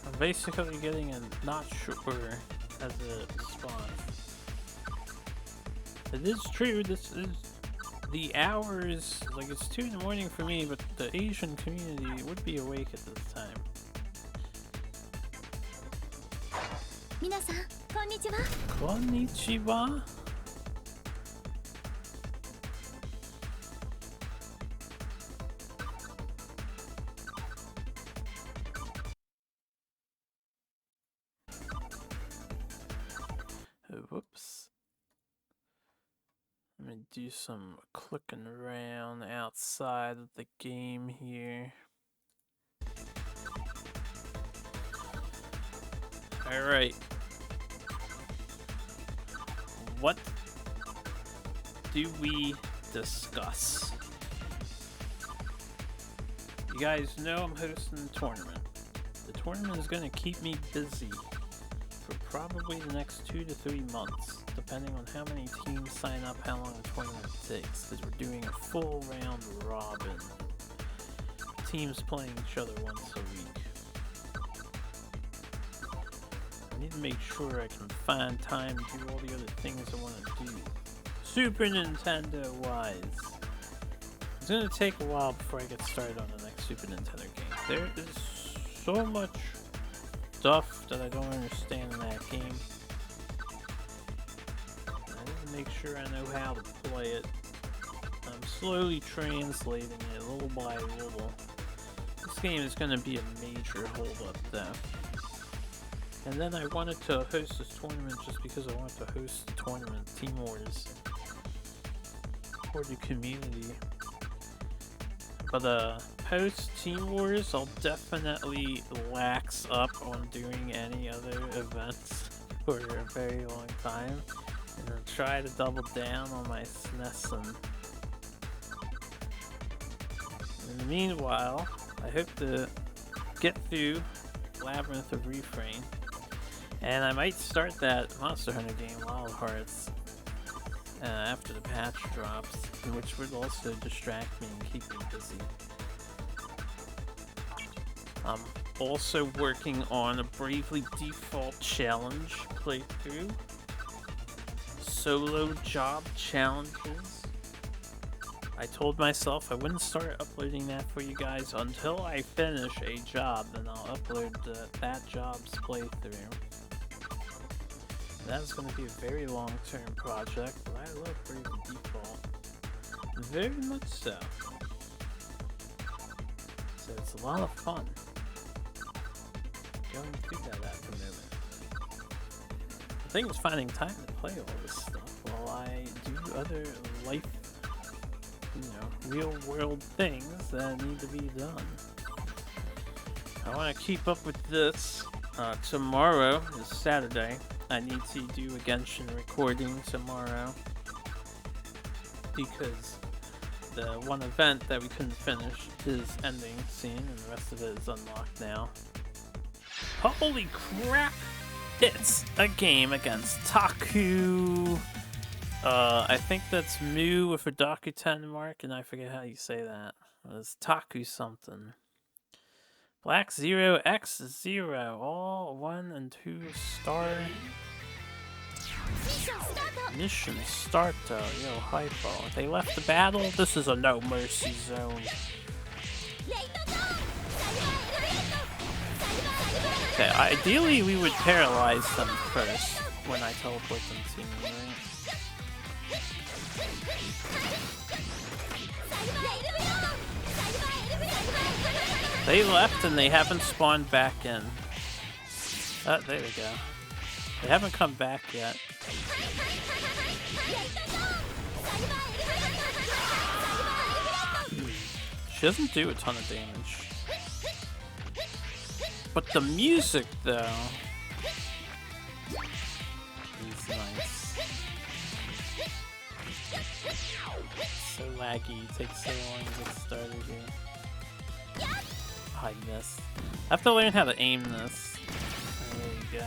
I'm basically getting a not sure as a response. It is true, this is the hours, like it's 2 in the morning for me, but the Asian community would be awake at this time. 皆さん、こんにちは。Konnichiwa. Whoops. Let me do some clicking around outside of the game here. Alright. What do we discuss? You guys know I'm hosting the tournament. The tournament is going to keep me busy for probably the next 2 to 3 months, depending on how many teams sign up, how long the tournament takes, because we're doing a full round robin. Teams playing each other once a week. I need to make sure I can find time to do all the other things I want to do. Super Nintendo wise. It's going to take a while before I get started on the next Super Nintendo game. There is so much stuff that I don't understand in that game. I need to make sure I know how to play it. I'm slowly translating it little by little. This game is going to be a major hold-up though. And then I wanted to host this tournament just because I wanted to host the tournament, Team Wars, for the community. But post Team Wars, I'll definitely lax up on doing any other events for a very long time, and I'll try to double down on my SNESing. In the meanwhile, I hope to get through Labyrinth of Refrain, and I might start that Monster Hunter game, Wild Hearts, after the patch drops, which would also distract me and keep me busy. also working on a Bravely Default Challenge playthrough. Solo job challenges. I told myself I wouldn't start uploading that for you guys until I finish a job, then I'll upload that job's playthrough. That's going to be a very long-term project, but I love Bravely Default. Very much so. So it's a lot of fun going through that at the moment. The thing is finding time to play all this stuff while I do other life, real world things that need to be done. I want to keep up with this. Tomorrow is Saturday. I need to do a Genshin recording tomorrow because the one event that we couldn't finish is ending soon and the rest of it is unlocked now. Holy crap! It's a game against Taku! I think that's Mu with a Dakuten mark, and I forget how you say that. It's Taku something. Black 0 X 0, all 1 and 2 star. Mission start, yo, hypo. They left the battle. This is a no mercy zone. Okay, ideally we would paralyze them first when I teleport them to me, right? They left and they haven't spawned back in. Oh, there we go. They haven't come back yet. She doesn't do a ton of damage. But the music, though, is nice. So laggy, it takes so long to get started here. I missed. I have to learn how to aim this. There we go.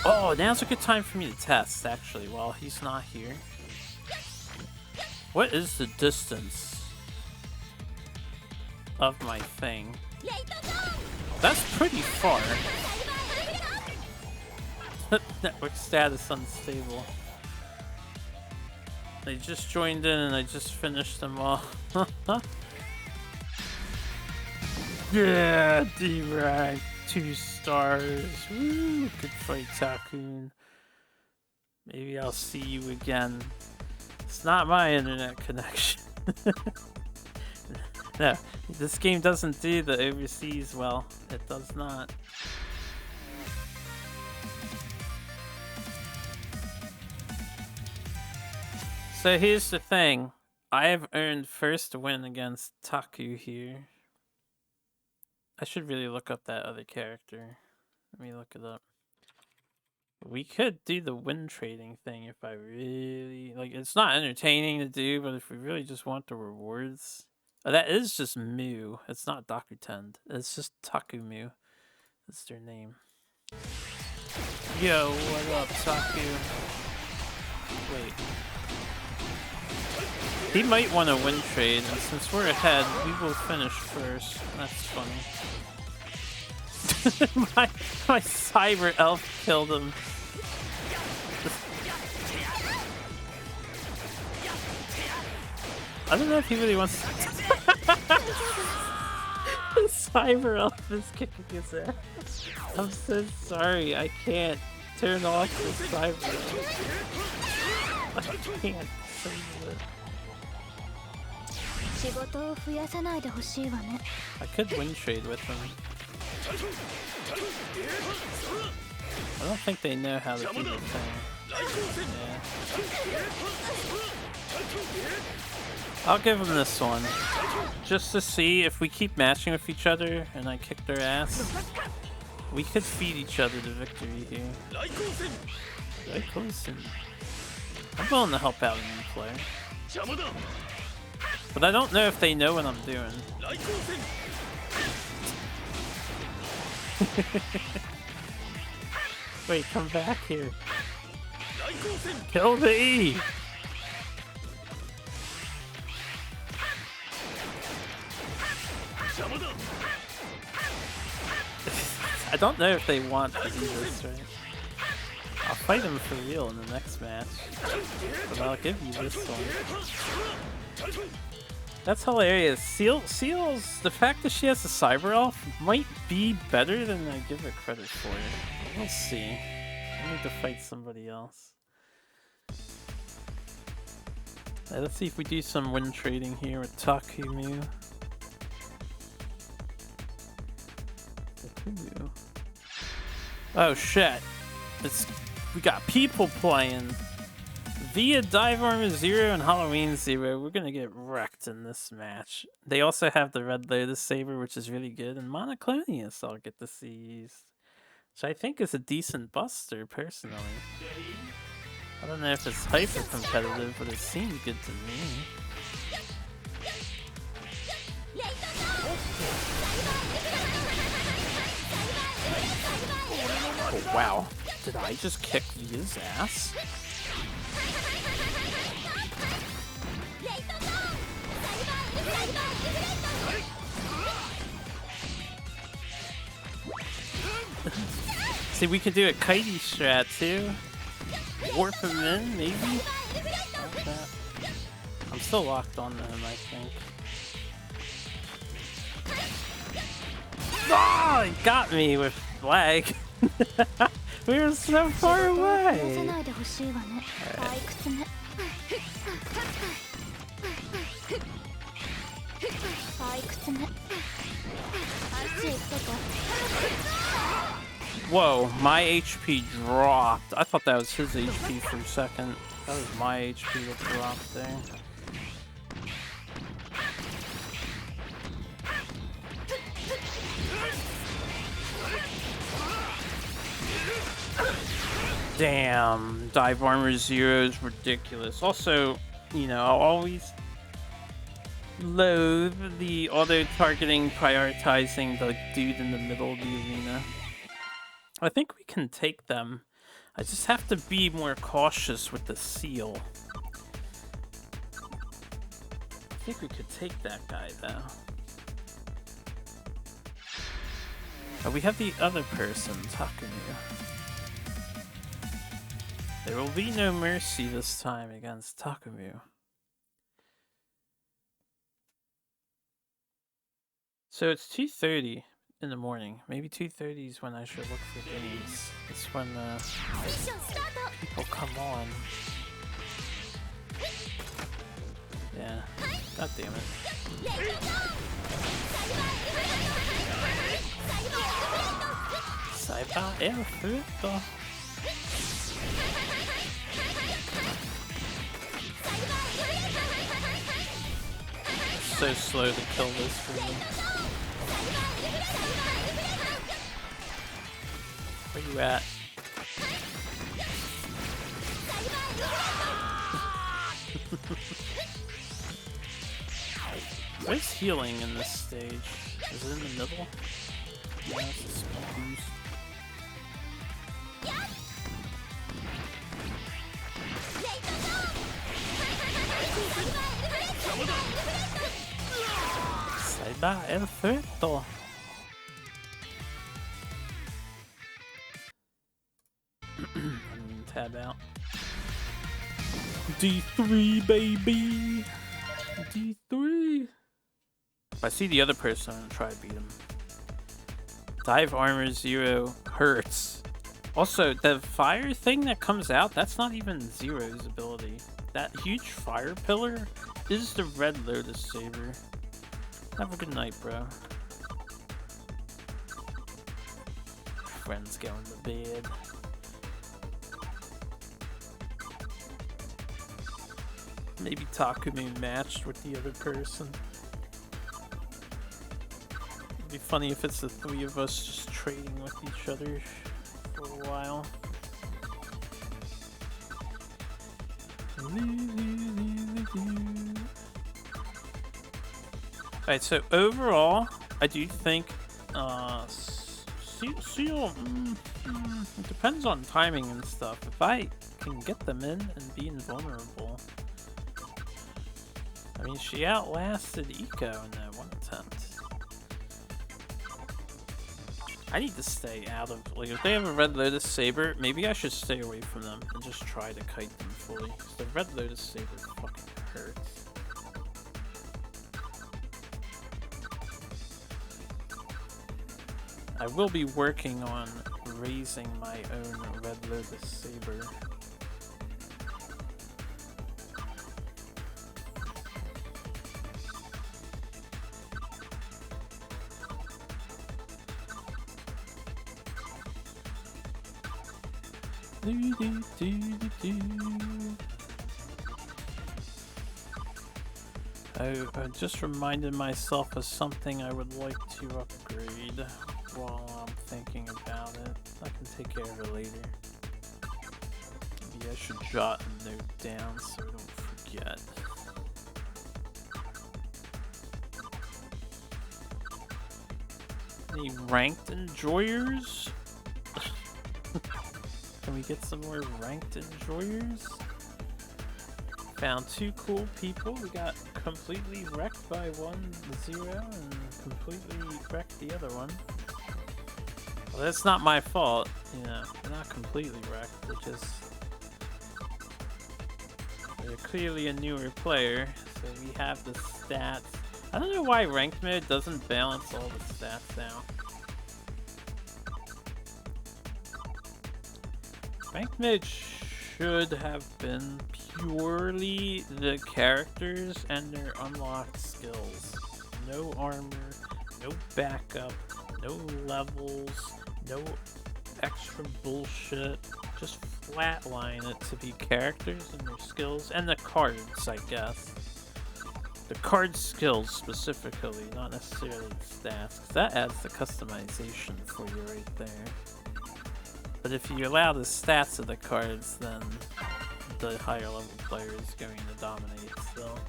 Oh, now's a good time for me to test, actually, while he's not here. What is the distance of my thing? That's pretty far. Network status unstable. They just joined in and I just finished them all. Yeah, D-Rag, 2 stars. Woo, good fight, Takun. Maybe I'll see you again. It's not my internet connection. No, this game doesn't do the overseas well. It does not. So here's the thing. I have earned first win against Taku here. I should really look up that other character. Let me look it up. We could do the win trading thing if I really... Like, it's not entertaining to do, but if we really just want the rewards... Oh, that is just Mu. It's not Dakuten. It's just Taku Mu. That's their name. Yo, what up, Taku? Wait. He might want to win trade, and since we're ahead, we will finish first. That's funny. my cyber elf killed him. I don't know if he really wants to... The cyber elf is kicking his ass. I'm so sorry, I can't turn off the cyber elf. I can't save it. I could win trade with him. I don't think they know how to do the thing. Yeah. I'll give them this one. Just to see if we keep matching with each other and I kick their ass. We could feed each other to victory here. I'm willing to help out a new player. But I don't know if they know what I'm doing. Wait, come back here. Kill the E! I don't know if they want to do this, right? I'll fight him for real in the next match. But I'll give you this one. That's hilarious. Seals, the fact that she has a Cyber Elf might be better than I give her credit for. We'll see. I need to fight somebody else. Let's see if we do some win trading here with Takumu. Oh shit. We got people playing. Via Dive Armor Zero and Halloween Zero. We're gonna get wrecked in this match. They also have the Red Lotus Saber, which is really good, and Monoclonius I'll get to see used. Which I think is a decent buster, personally. I don't know if it's hyper competitive, but it seemed good to me. Oh wow, did I just kick Via's ass? See, we could do a kitey strat too. Warp him in, maybe? Like that. I'm still locked on to him, I think. Oh, he got me with lag. We were so far away. Right. Whoa, my HP dropped. I thought that was his HP for a second. That was my HP that dropped there. Damn, Dive Armor Zero is ridiculous. Also, you know, I'll always loathe the auto-targeting, prioritizing the dude in the middle of the arena. I think we can take them. I just have to be more cautious with the seal. I think we could take that guy, though. Oh, we have the other person, Takumu. There will be no mercy this time against Takumu. So it's 2:30 in the morning. Maybe 2:30 is when I should look for games. It's when people come on. Yeah. God damn it. Cyber Elf. So slow to kill this for me. Where you at? Where's healing in this stage? Is it in the middle? Yeah, it's a small boost. Cyber Elf. Tab out. D3, baby! D3! If I see the other person, I'm gonna try to beat him. Dive Armor Zero hurts. Also, the fire thing that comes out, that's not even Zero's ability. That huge fire pillar is the Red Lotus Saber. Have a good night, bro. Friends going to bed. Maybe Takumu matched with the other person. It'd be funny if it's the three of us just trading with each other for a while. Alright, so overall, I do think Seal, it depends on timing and stuff. If I can get them in and be invulnerable. I mean, she outlasted Eco in that one attempt. I need to stay out of, like, if they have a Red Lotus Saber, maybe I should stay away from them and just try to kite them fully. 'Cause the Red Lotus Saber fucking hurts. I will be working on raising my own Red Lotus Saber. I just reminded myself of something I would like to upgrade while I'm thinking about it. I can take care of it later. Maybe I should jot a note down so I don't forget. Any ranked enjoyers? Can we get some more ranked enjoyers? Found 2 cool people. We got completely wrecked by 1-0 and completely wrecked the other one. Well, that's not my fault, you know. They're not completely wrecked. They're clearly a newer player, so we have the stats. I don't know why ranked mode doesn't balance all the stats out. Ranked mode should have been purely the characters and their unlocked skills. No armor, no backup, no levels, no extra bullshit. Just flatline it to be characters and their skills and the cards, I guess. The card skills specifically, not necessarily the stats, 'cause that adds the customization for you right there. But if you allow the stats of the cards, then the higher level player is going to dominate still.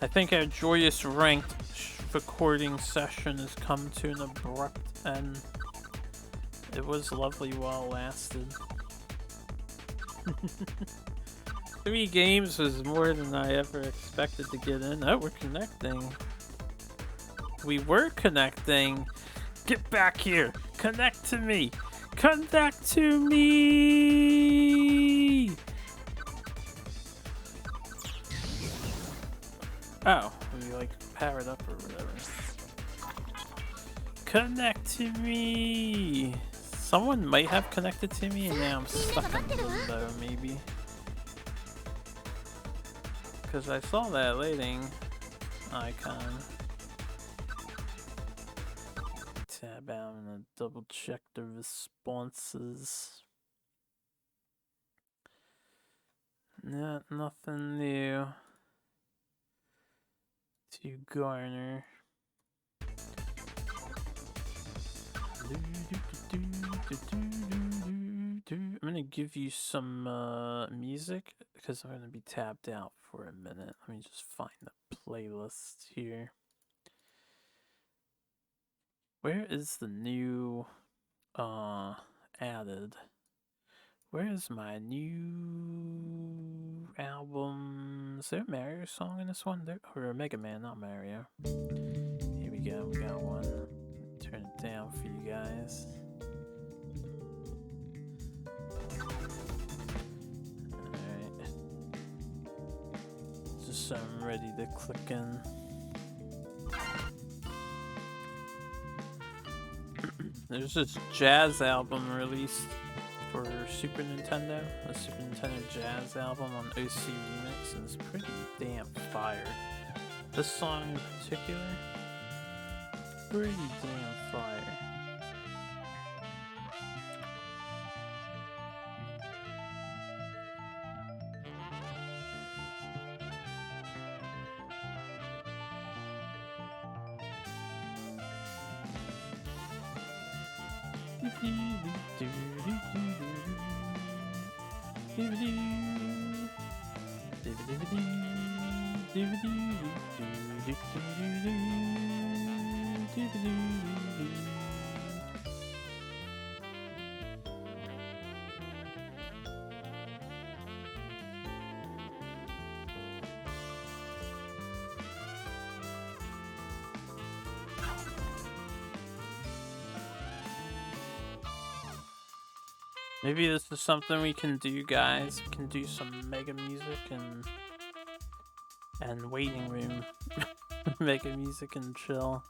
I think our joyous ranked recording session has come to an abrupt end. It was lovely while it lasted. 3 games was more than I ever expected to get in. Oh, we're connecting. We were connecting. Get back here. Connect to me. Connect to me. Oh, we like powered up or whatever. Connect to me. Someone might have connected to me and now I'm stuck in limbo maybe. Because I saw that lighting icon. Tab out and double check the responses. Nothing new to garner. I'm gonna give you some music because I'm gonna be tapped out for a minute. Let me just find the playlist here. Where is the new added? Where is my new album? Is there a Mario song in this one? Or a Mega Man, not Mario. Here we go, we got one. Turn it down for you guys. Alright. Just so I'm ready to click in. There's this jazz album released for Super Nintendo, a Super Nintendo jazz album on OC Remix, and it's pretty damn fire. This song in particular, pretty damn fire. Maybe this is something we can do, guys. We can do some mega music and waiting room. Mega music and chill.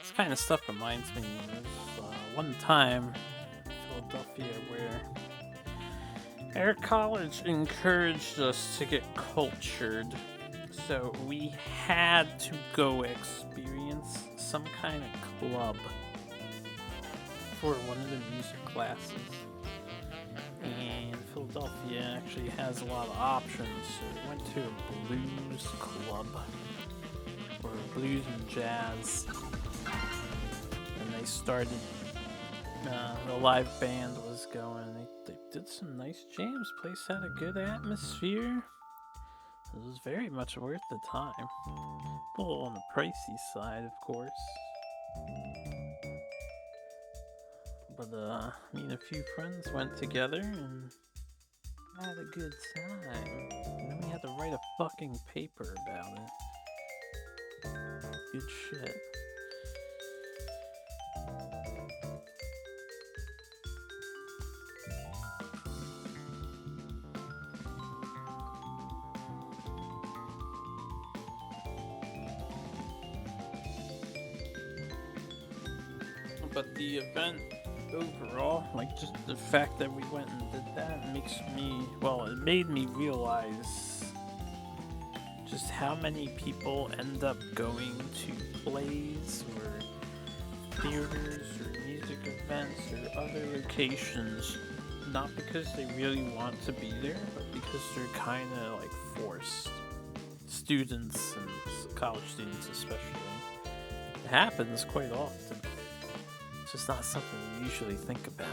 This kind of stuff reminds me of one time in Philadelphia where our college encouraged us to get cultured, so we had to go experience some kind of club for one of the music classes. And Philadelphia actually has a lot of options, so we went to a blues club, or blues and jazz. And they started, the live band was going. They did some nice jams. Place had a good atmosphere. It was very much worth the time. A little on the pricey side, of course. But me and a few friends went together and had a good time. And then we had to write a fucking paper about it. Good shit. But the event overall, like just the fact that we went and did that makes me, well, it made me realize just how many people end up going to plays or theaters or music events or other locations, not because they really want to be there, but because they're kind of like forced. Students and college students especially. It happens quite often. It's just not something you usually think about.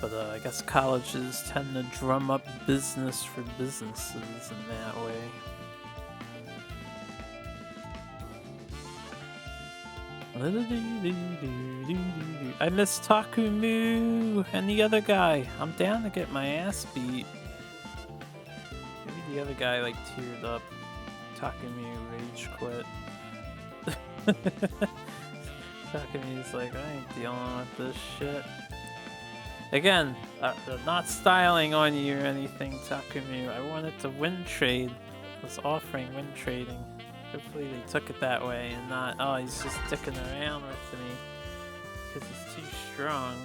But I guess colleges tend to drum up business for businesses in that way. I miss Takumi and the other guy. I'm down to get my ass beat. Maybe the other guy like teared up. Takumi rage quit. Takumi's like, I ain't dealing with this shit. Again, not styling on you or anything, Takumi. I wanted to win trade. I was offering win trading. Hopefully they took it that way and not, oh, he's just sticking around with me because he's too strong.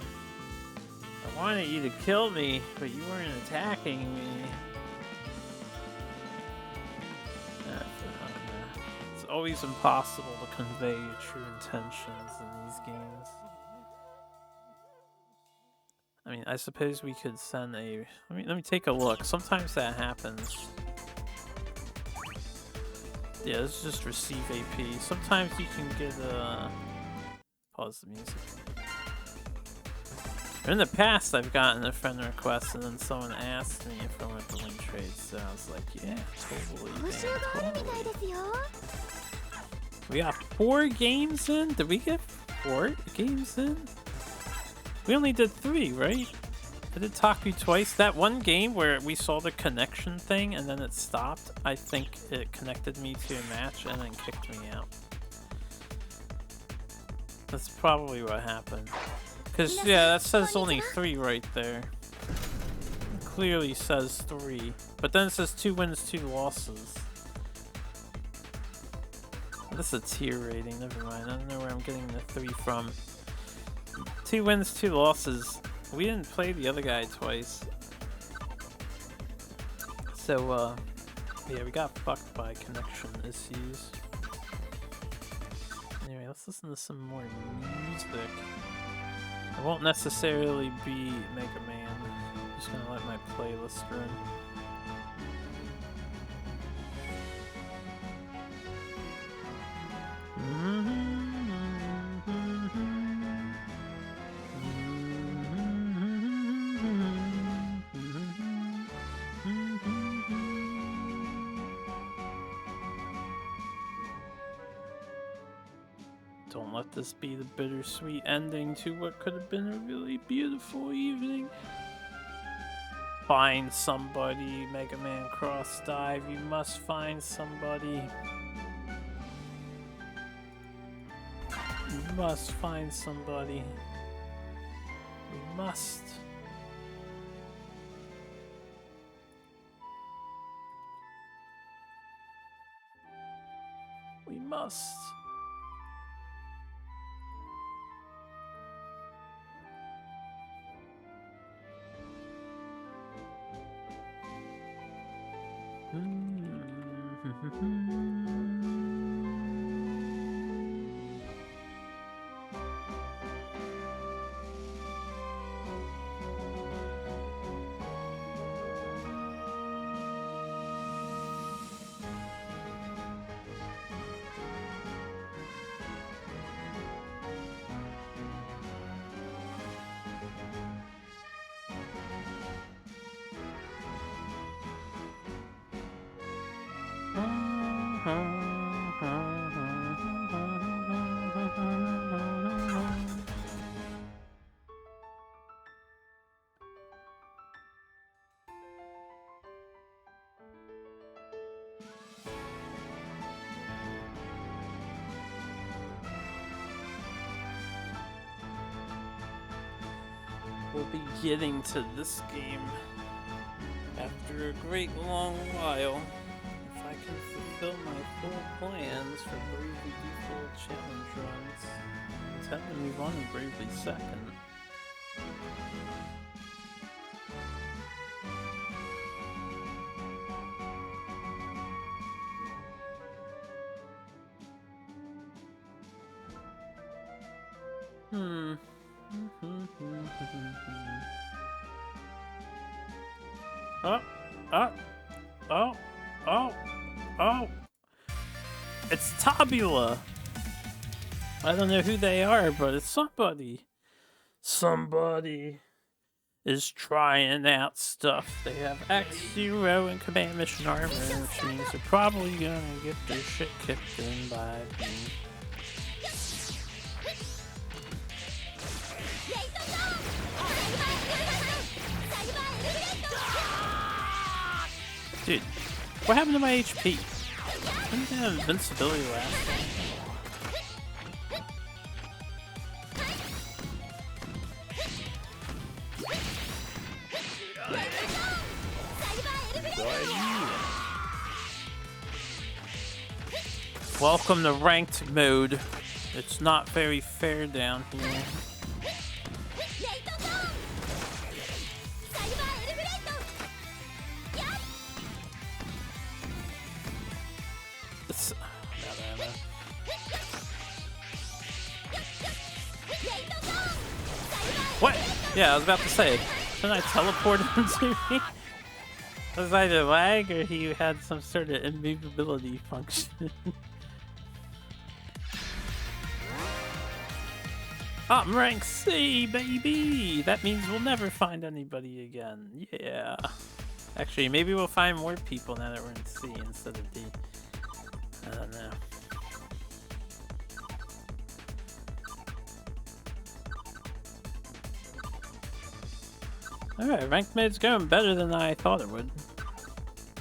I wanted you to kill me, but you weren't attacking me. It's always impossible to convey your true intentions in these games. I mean, I suppose we could send a... Let me take a look. Sometimes that happens. Yeah, let's just receive AP. Sometimes you can get a... Pause the music. In the past, I've gotten a friend request and then someone asked me if I went to win trade, so I was like, yeah, totally, man, totally. We got 4 games in? Did we get 4 games in? We only did 3, right? I did Taku twice. That one game where we saw the connection thing and then it stopped, I think it connected me to a match and then kicked me out. That's probably what happened. Because, yeah, that says only 3 right there. It clearly says 3. But then it says 2 wins, 2 losses. This is a tier rating, never mind. I don't know where I'm getting the 3 from. 2 wins, 2 losses. We didn't play the other guy twice. So, yeah, we got fucked by connection issues. Anyway, let's listen to some more music. It won't necessarily be Mega Man. I'm just gonna let my playlist run. Don't let this be the bittersweet ending to what could have been a really beautiful evening. Find somebody, Mega Man Cross Dive. You must find somebody. You must find somebody. We must. We must. We'll be getting to this game after a great long while. If I can fulfill my full plans for Bravely Default challenge runs, I intend to move on to Bravely Second. Oh! It's Tabula! I don't know who they are, but it's somebody. Somebody is trying out stuff. They have X-Zero and Command Mission Armor, which means they're probably gonna get their shit kicked in by me. Dude, what happened to my HP? I didn't have invincibility last time. Welcome to ranked mode. It's not very fair down here. What? Yeah, I was about to say, didn't I teleport him to me? It was either lag or he had some sort of immovability function. I'm rank C, baby! That means we'll never find anybody again. Yeah. Actually, maybe we'll find more people now that we're in C instead of D. I don't know. Alright, ranked mode's going better than I thought it would.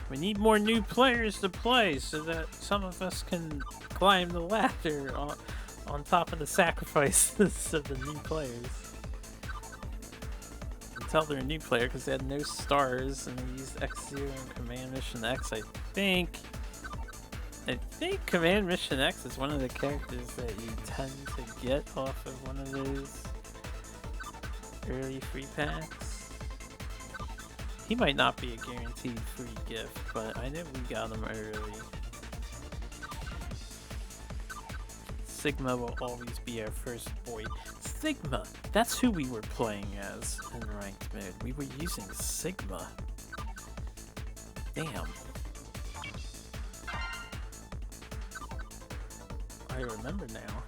We need more new players to play so that some of us can climb the ladder on top of the sacrifices of the new players. You can tell they're a new player because they had no stars and they used X-Zero and Command Mission X, I think. I think Command Mission X is one of the characters that you tend to get off of one of those early free packs. He might not be a guaranteed free gift, but I know we got him early. Sigma will always be our first boy. Sigma! That's who we were playing as in ranked mode. We were using Sigma. Damn. I remember now.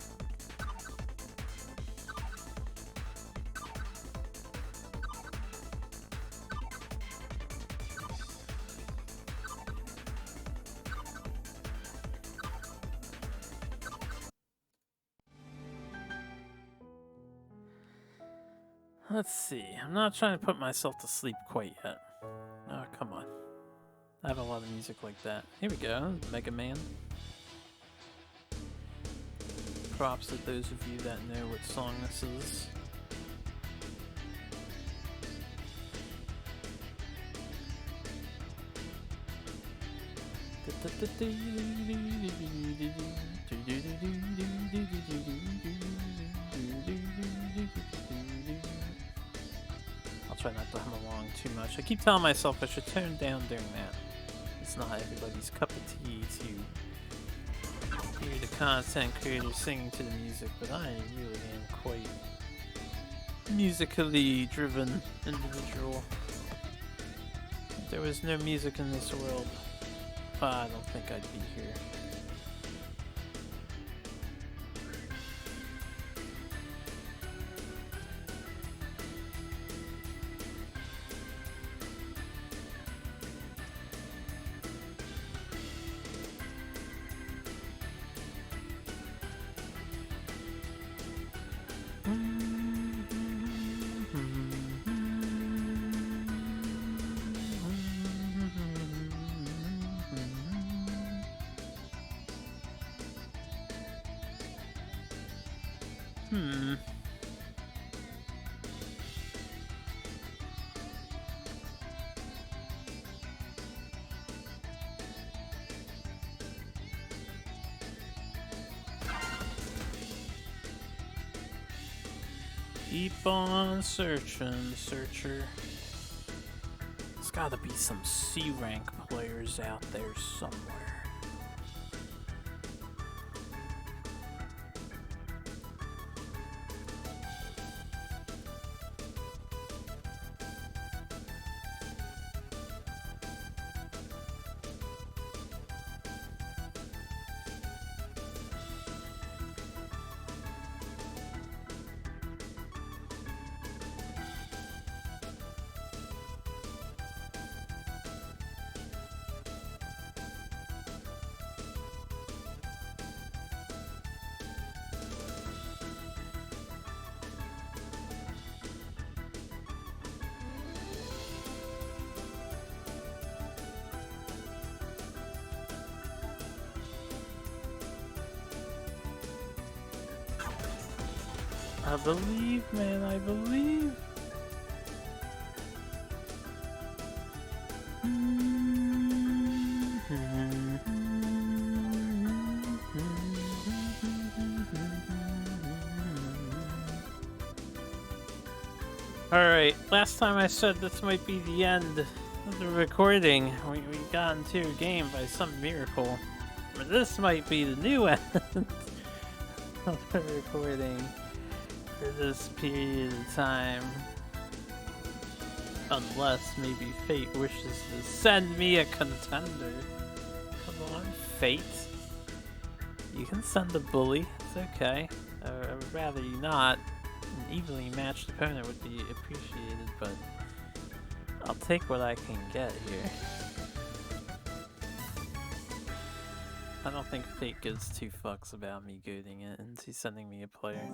Let's see. I'm not trying to put myself to sleep quite yet. Oh, come on. I have a lot of music like that. Here we go. Mega Man. Props to those of you that know what song this is. I'll try not to hum along too much. I keep telling myself I should tone down during that. It's not everybody's cup of tea to hear the content creator singing to the music, but I really am quite musically driven individual. If there was no music in this world, I don't think I'd be here. Keep on searching, searcher. There's gotta be some C rank players out there somewhere. I believe, man, I believe. Alright, last time I said this might be the end of the recording. We got into a game by some miracle. But this might be the new end of the recording for this period of time. Unless maybe fate wishes to send me a contender. Come on, fate. You can send a bully, it's okay. I would rather you not. An evenly matched opponent would be appreciated, but I'll take what I can get here. I don't think fate gives two fucks about me goading it into sending me a player.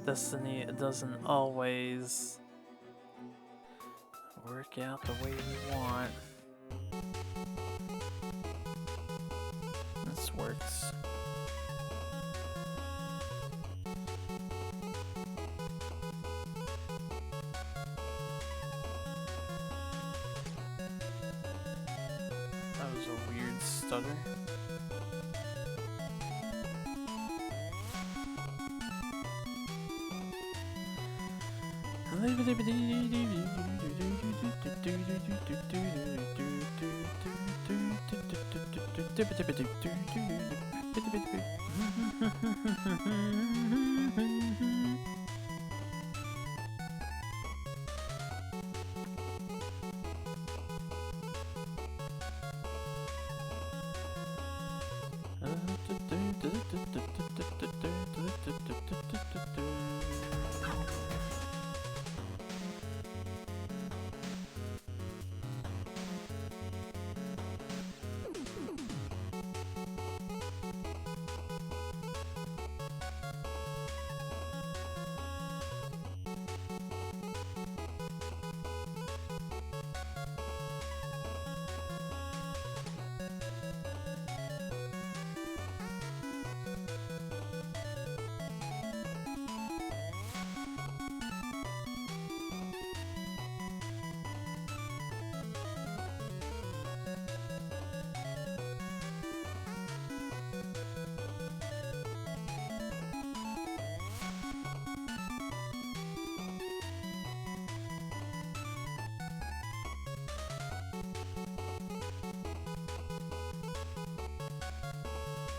Destiny, it doesn't always work out the way we want. This works. That was a weird stutter.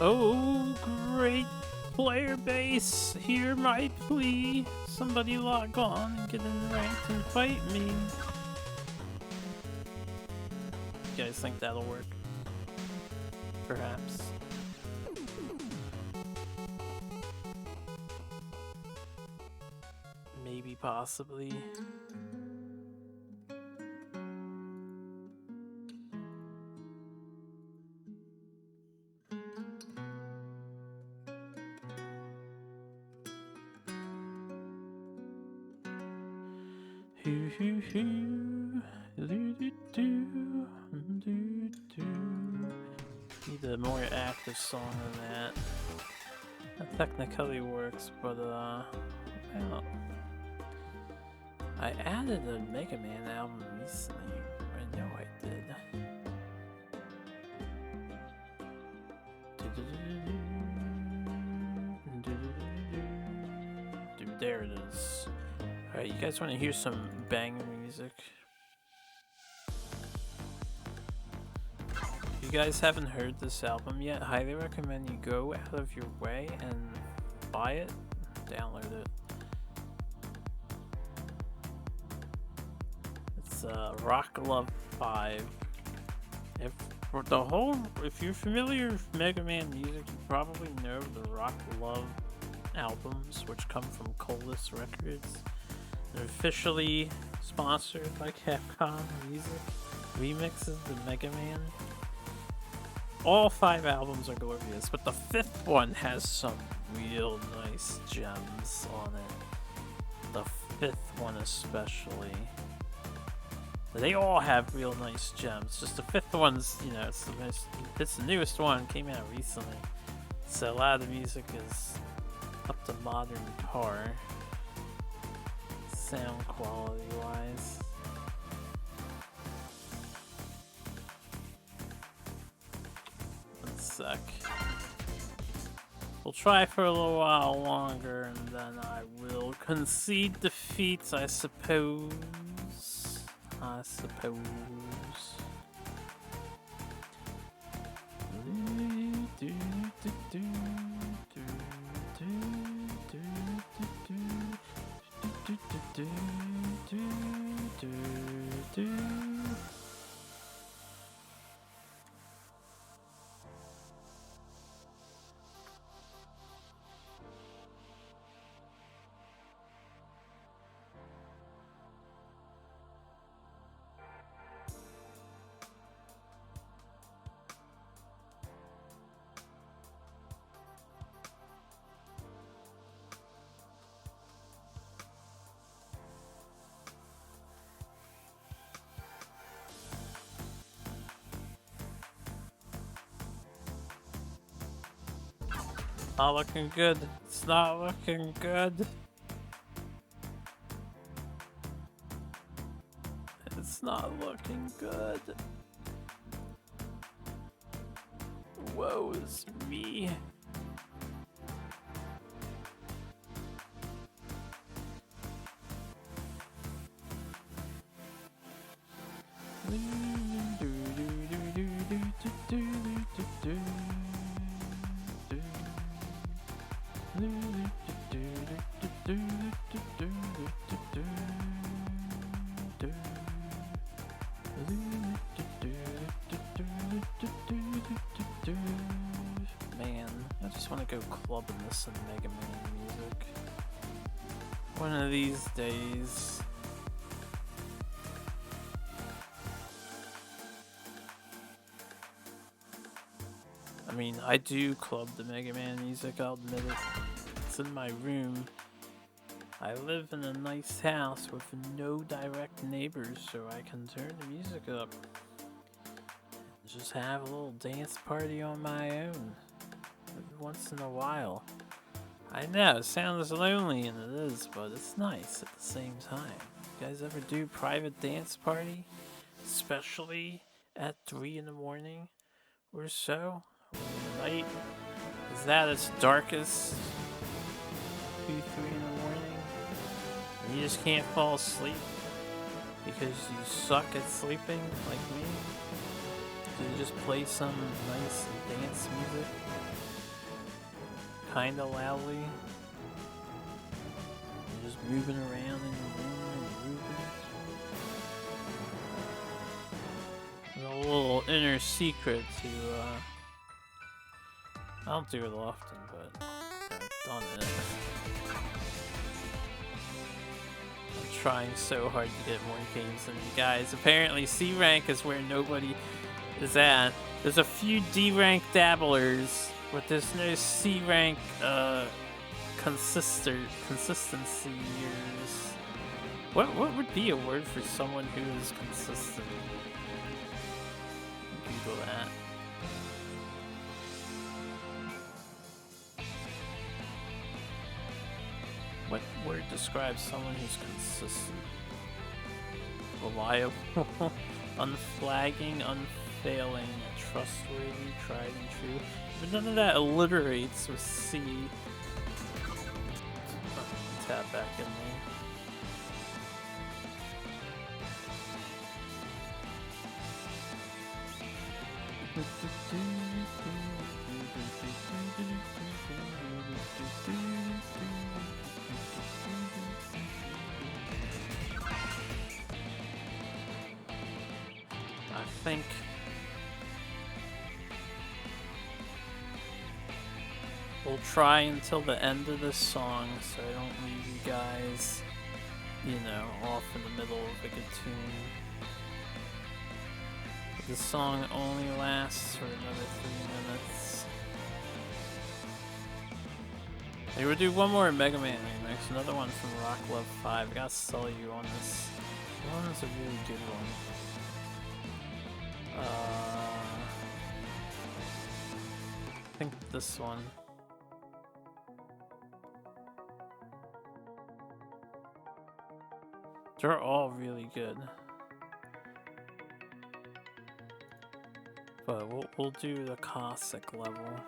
Oh, great player base! Hear my plea. Somebody log on and get in ranked and fight me. You guys think that'll work? Perhaps. Maybe, possibly. Need a more active song than that. That technically works, but well, I added a Mega Man album recently. I know I did. Dude, there it is. Alright, you guys want to hear some banger music? If you guys haven't heard this album yet, highly recommend you go out of your way and buy it, download it. It's Rock Love 5. If you're familiar with Mega Man music, you probably know the Rock Love albums, which come from Colas Records. They're officially sponsored by Capcom Music. Remixes the Mega Man. All 5 albums are glorious, but the 5th one has some real nice gems on it. The 5th one especially. They all have real nice gems. Just the 5th one's, you know, it's the newest one, came out recently. So a lot of the music is up to modern par. Sound quality wise. One sec. We'll try for a little while longer and then I will concede defeat, I suppose. Not looking good. It's not looking good. It's not looking good. Woe is me. Man, I just want to go clubbing this some Mega Man music. One of these days. I mean, I do club the Mega Man music, I'll admit it. It's in my room. I live in a nice house with no direct neighbors, so I can turn the music up. Just have a little dance party on my own. Every once in a while. I know, it sounds lonely, and it is, but it's nice at the same time. You guys ever do private dance party? Especially at 3 in the morning or so? Or night? Is that its darkest? 2, 3 in the morning? And you just can't fall asleep? Because you suck at sleeping like me? So you just play some nice dance music? kind of loudly. You're just moving around in your room and moving. A little inner secret to, I don't do it often, but I've done it. I'm trying so hard to get more games than you guys. Apparently C rank is where nobody is at. There's a few D rank dabblers, but there's no C rank consistencyers. What would be a word for someone who is consistent? Google that. What word describes someone who's consistent? Reliable, unflagging, unfailing, trustworthy, tried and true. But none of that alliterates with C. Tap back in there. I think we'll try until the end of this song so I don't leave you guys, you know, off in the middle of a good tune. But this song only lasts for another 3 minutes. Maybe we'll do one more Mega Man remix, another one from Rock Love 5. I gotta sell you on this. This one is a really good one. I think this one. They're all really good. But we'll do the Cossack level.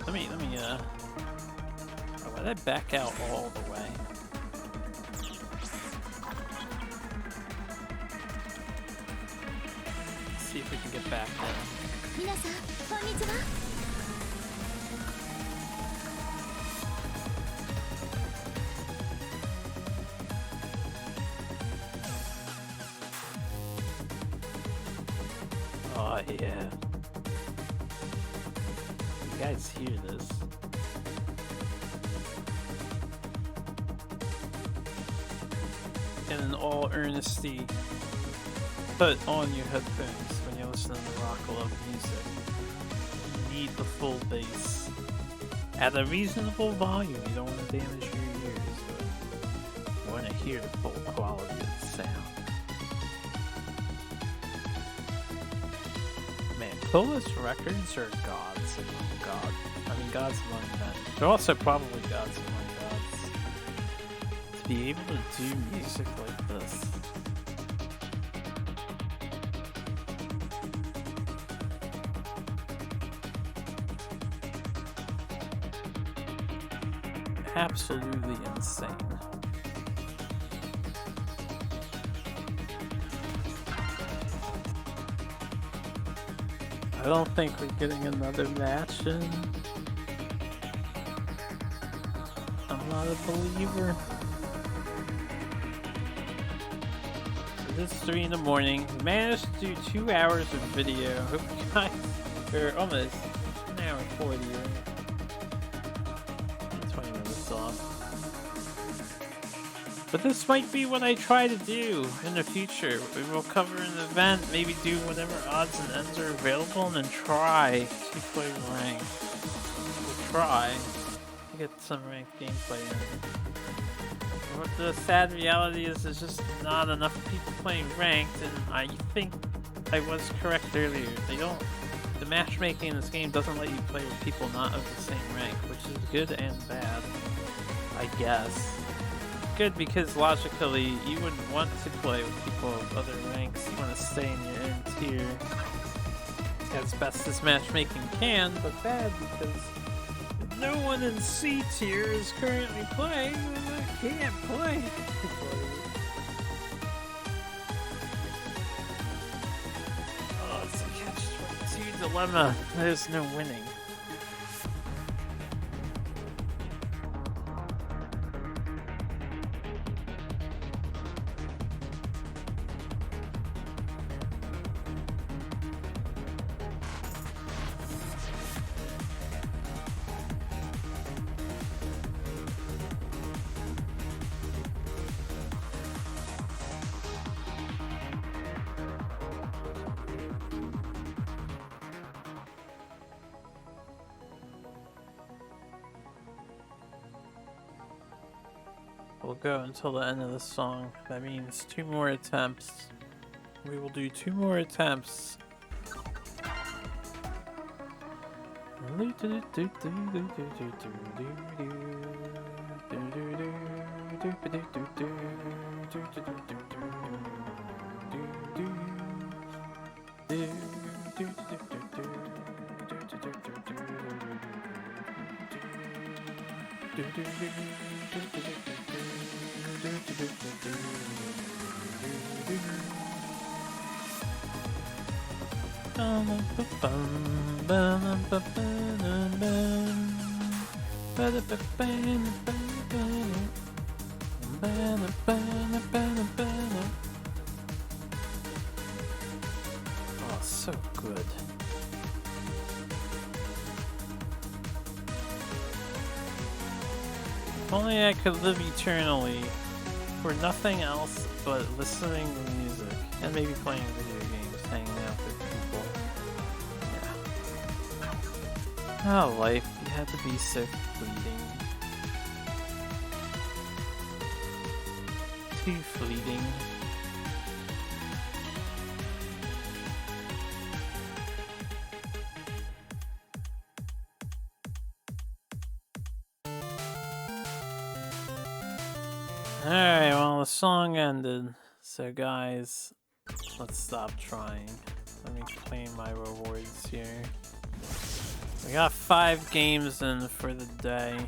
Let me oh, why did I back out all the way? Let's see if we can get back there. 皆さんこんにちは。Oh yeah. You guys hear this? And in all earnesty, put on your headphones when you're listening to Rock Love music. You need the full bass. At a reasonable volume, you don't want to damage your ears, but you want to hear the full quality of the sound. Man, Polish records are gods among God. I mean, gods among men. They're also probably gods among gods. To be able to do music like this. Absolutely insane. I don't think we're getting another match in. I'm not a believer. It is 3 in the morning. We managed to do 2 hours of video. Hope you guys are almost an hour 40 or 20 minutes off. But this might be what I try to do in the future. We will cover an event, maybe do whatever odds and ends are available, and then try to play ranked. We'll try to get some ranked gameplay in. What the sad reality is, there's just not enough people playing ranked, and I think I was correct earlier. The matchmaking in this game doesn't let you play with people not of the same rank, which is good and bad, I guess. Good because logically you wouldn't want to play with people of other ranks. You want to stay in your own tier as best as matchmaking can, but bad because no one in C tier is currently playing, and I can't play. dilemma. There's no winning. We'll go until the end of the song. That means 2 more attempts. We will do 2 more attempts. Oh, so good. If only I could live eternally for nothing else but listening to music and maybe playing video games, hanging out with people. Yeah. Oh, life, you had to be so fleeting. Too fleeting. Alright, well, the song ended. So, guys, let's stop trying. Let me claim my rewards here. We got 5 games in for the day.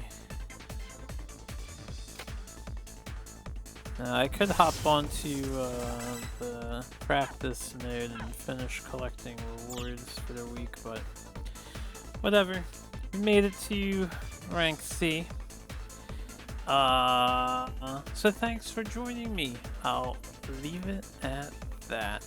Now, I could hop onto the practice mode and finish collecting rewards for the week, but whatever. We made it to rank C. So thanks for joining me. I'll leave it at that.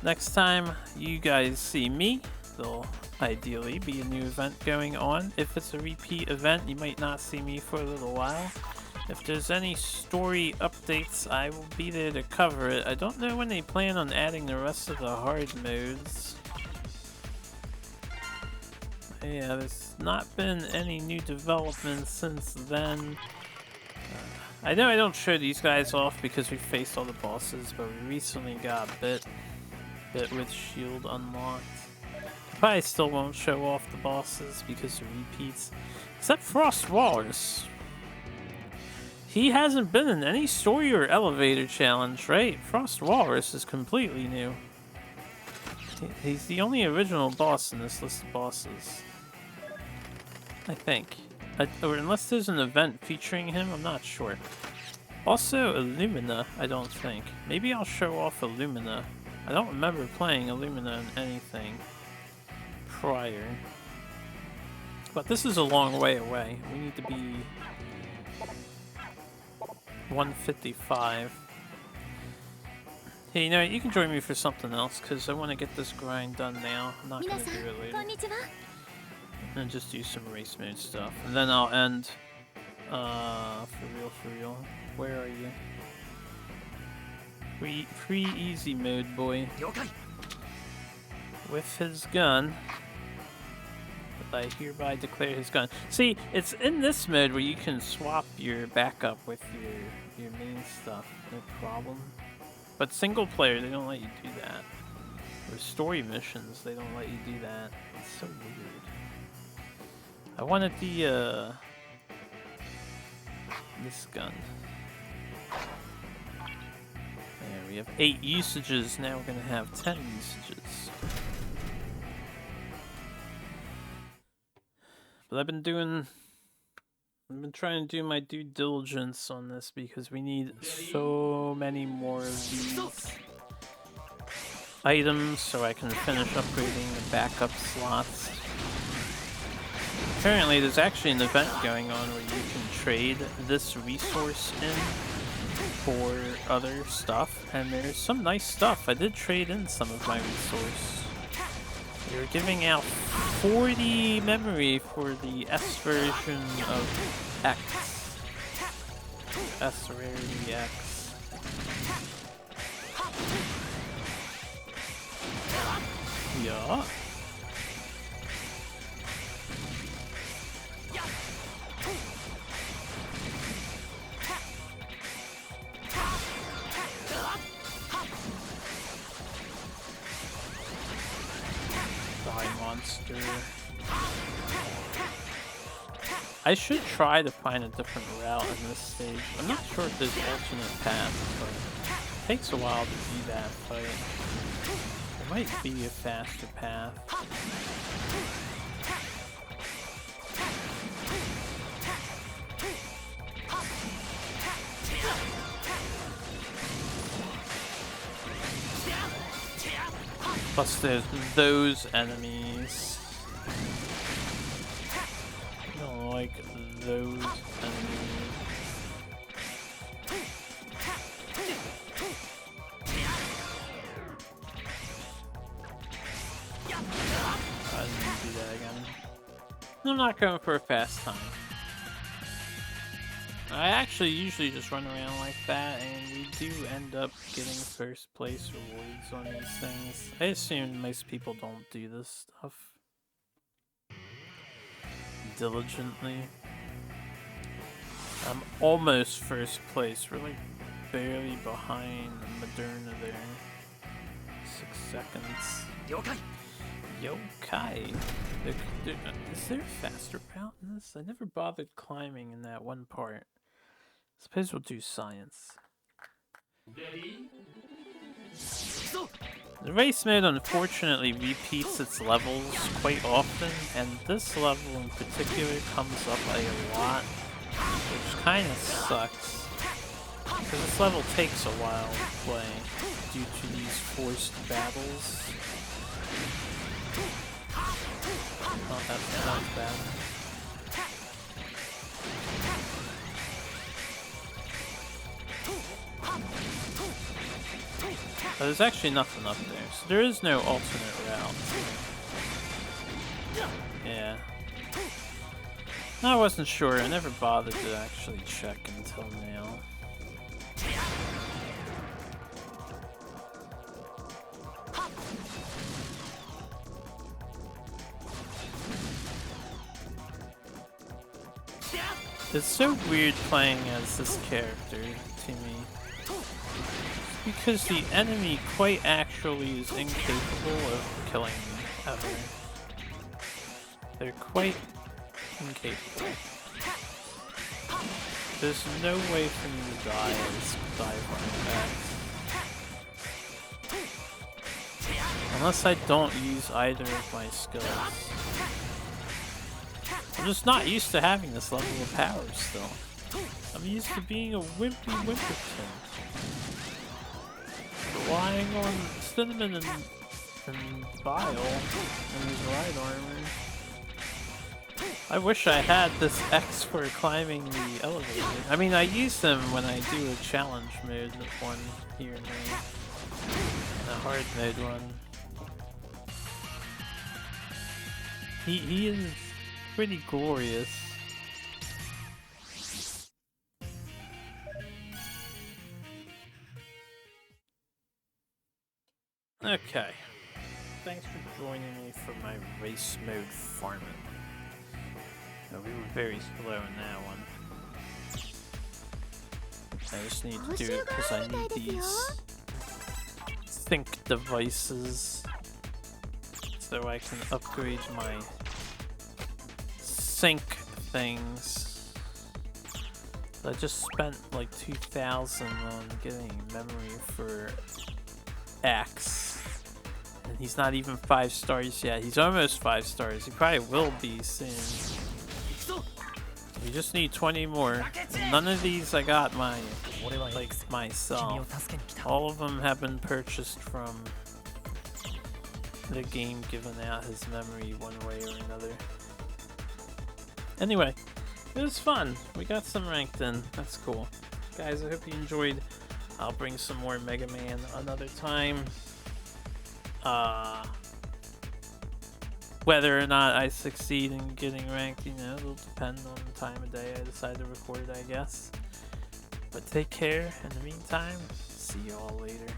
Next time you guys see me, there'll ideally be a new event going on. If it's a repeat event, you might not see me for a little while. If there's any story updates, I will be there to cover it. I don't know when they plan on adding the rest of the hard modes. Yeah, there's not been any new developments since then. I know I don't show these guys off because we faced all the bosses, but we recently got Bit with Shield unlocked. Probably still won't show off the bosses because of repeats. Except Frost Walrus. He hasn't been in any story or elevator challenge, right? Frost Walrus is completely new. He's the only original boss in this list of bosses. I think. Or unless there's an event featuring him, I'm not sure. Also, Illumina, I don't think. Maybe I'll show off Illumina. I don't remember playing Illumina in anything prior. But this is a long way away. We need to be 155. Hey, you know what? You can join me for something else, because I want to get this grind done now. I'm not going to do it later. And just do some race mode stuff. And then I'll end, for real. Where are you? Free easy mode, boy. With his gun. But I hereby declare his gun. See, it's in this mode where you can swap your backup with your main stuff. No problem. But single player, they don't let you do that. Or story missions, they don't let you do that. It's so weird. I wanted the, this gun. There, we have 8 usages, now we're gonna have 10 usages. But I've been trying to do my due diligence on this because we need so many more of these. items so I can finish upgrading the backup slots. Apparently there's actually an event going on where you can trade this resource in for other stuff, and there's some nice stuff. I did trade in some of my resource. They were giving out 40 memory for the S version of X. S rarity X. Yeah. Monster. I should try to find a different route in this stage. I'm not sure if there's alternate paths, but it takes a while to do that fight. There might be a faster path. Plus there's those enemies. I don't like those enemies. I didn't do that again. I'm not going for a fast time. I actually usually just run around like that, and we do end up getting first place rewards on these things. I assume most people don't do this stuff diligently. I'm almost first place. We're like barely behind Moderna there. 6 seconds. Yokai. Is there a faster route in this? I never bothered climbing in that one part. Suppose we'll do science. The race mode unfortunately repeats its levels quite often, and this level in particular comes up a lot, which kind of sucks. Because this level takes a while to play due to these forced battles. Oh, that was bad. But there's actually nothing up there, so there is no alternate route. Yeah. I wasn't sure, I never bothered to actually check until now. It's so weird playing as this character to me. Because the enemy quite actually is incapable of killing me, ever. They're quite incapable. There's no way for me to die or just dive on back. Unless I don't use either of my skills. I'm just not used to having this level of power still. I'm used to being a wimpy Wimperton. Relying on Cinnamon and Vile and his ride armor. I wish I had this X for climbing the elevator. I mean, I use them when I do a challenge mode one here and there. And a hard mode one. He is pretty glorious. Okay. Thanks for joining me for my race mode farming. No, we were very slow in that one. I just need to do it because I need these sync devices so I can upgrade my sync things. I just spent like 2,000 on getting memory for X, and he's not even 5 stars yet. He's almost 5 stars. He probably will be soon. We just need 20 more. And none of these I got myself. All of them have been purchased from the game giving out his memory one way or another. Anyway, it was fun. We got some ranked in. That's cool. Guys, I hope you enjoyed. I'll bring some more Mega Man another time. Whether or not I succeed in getting ranked, you know, it'll depend on the time of day I decide to record it, I guess. But take care. In the meantime, see you all later.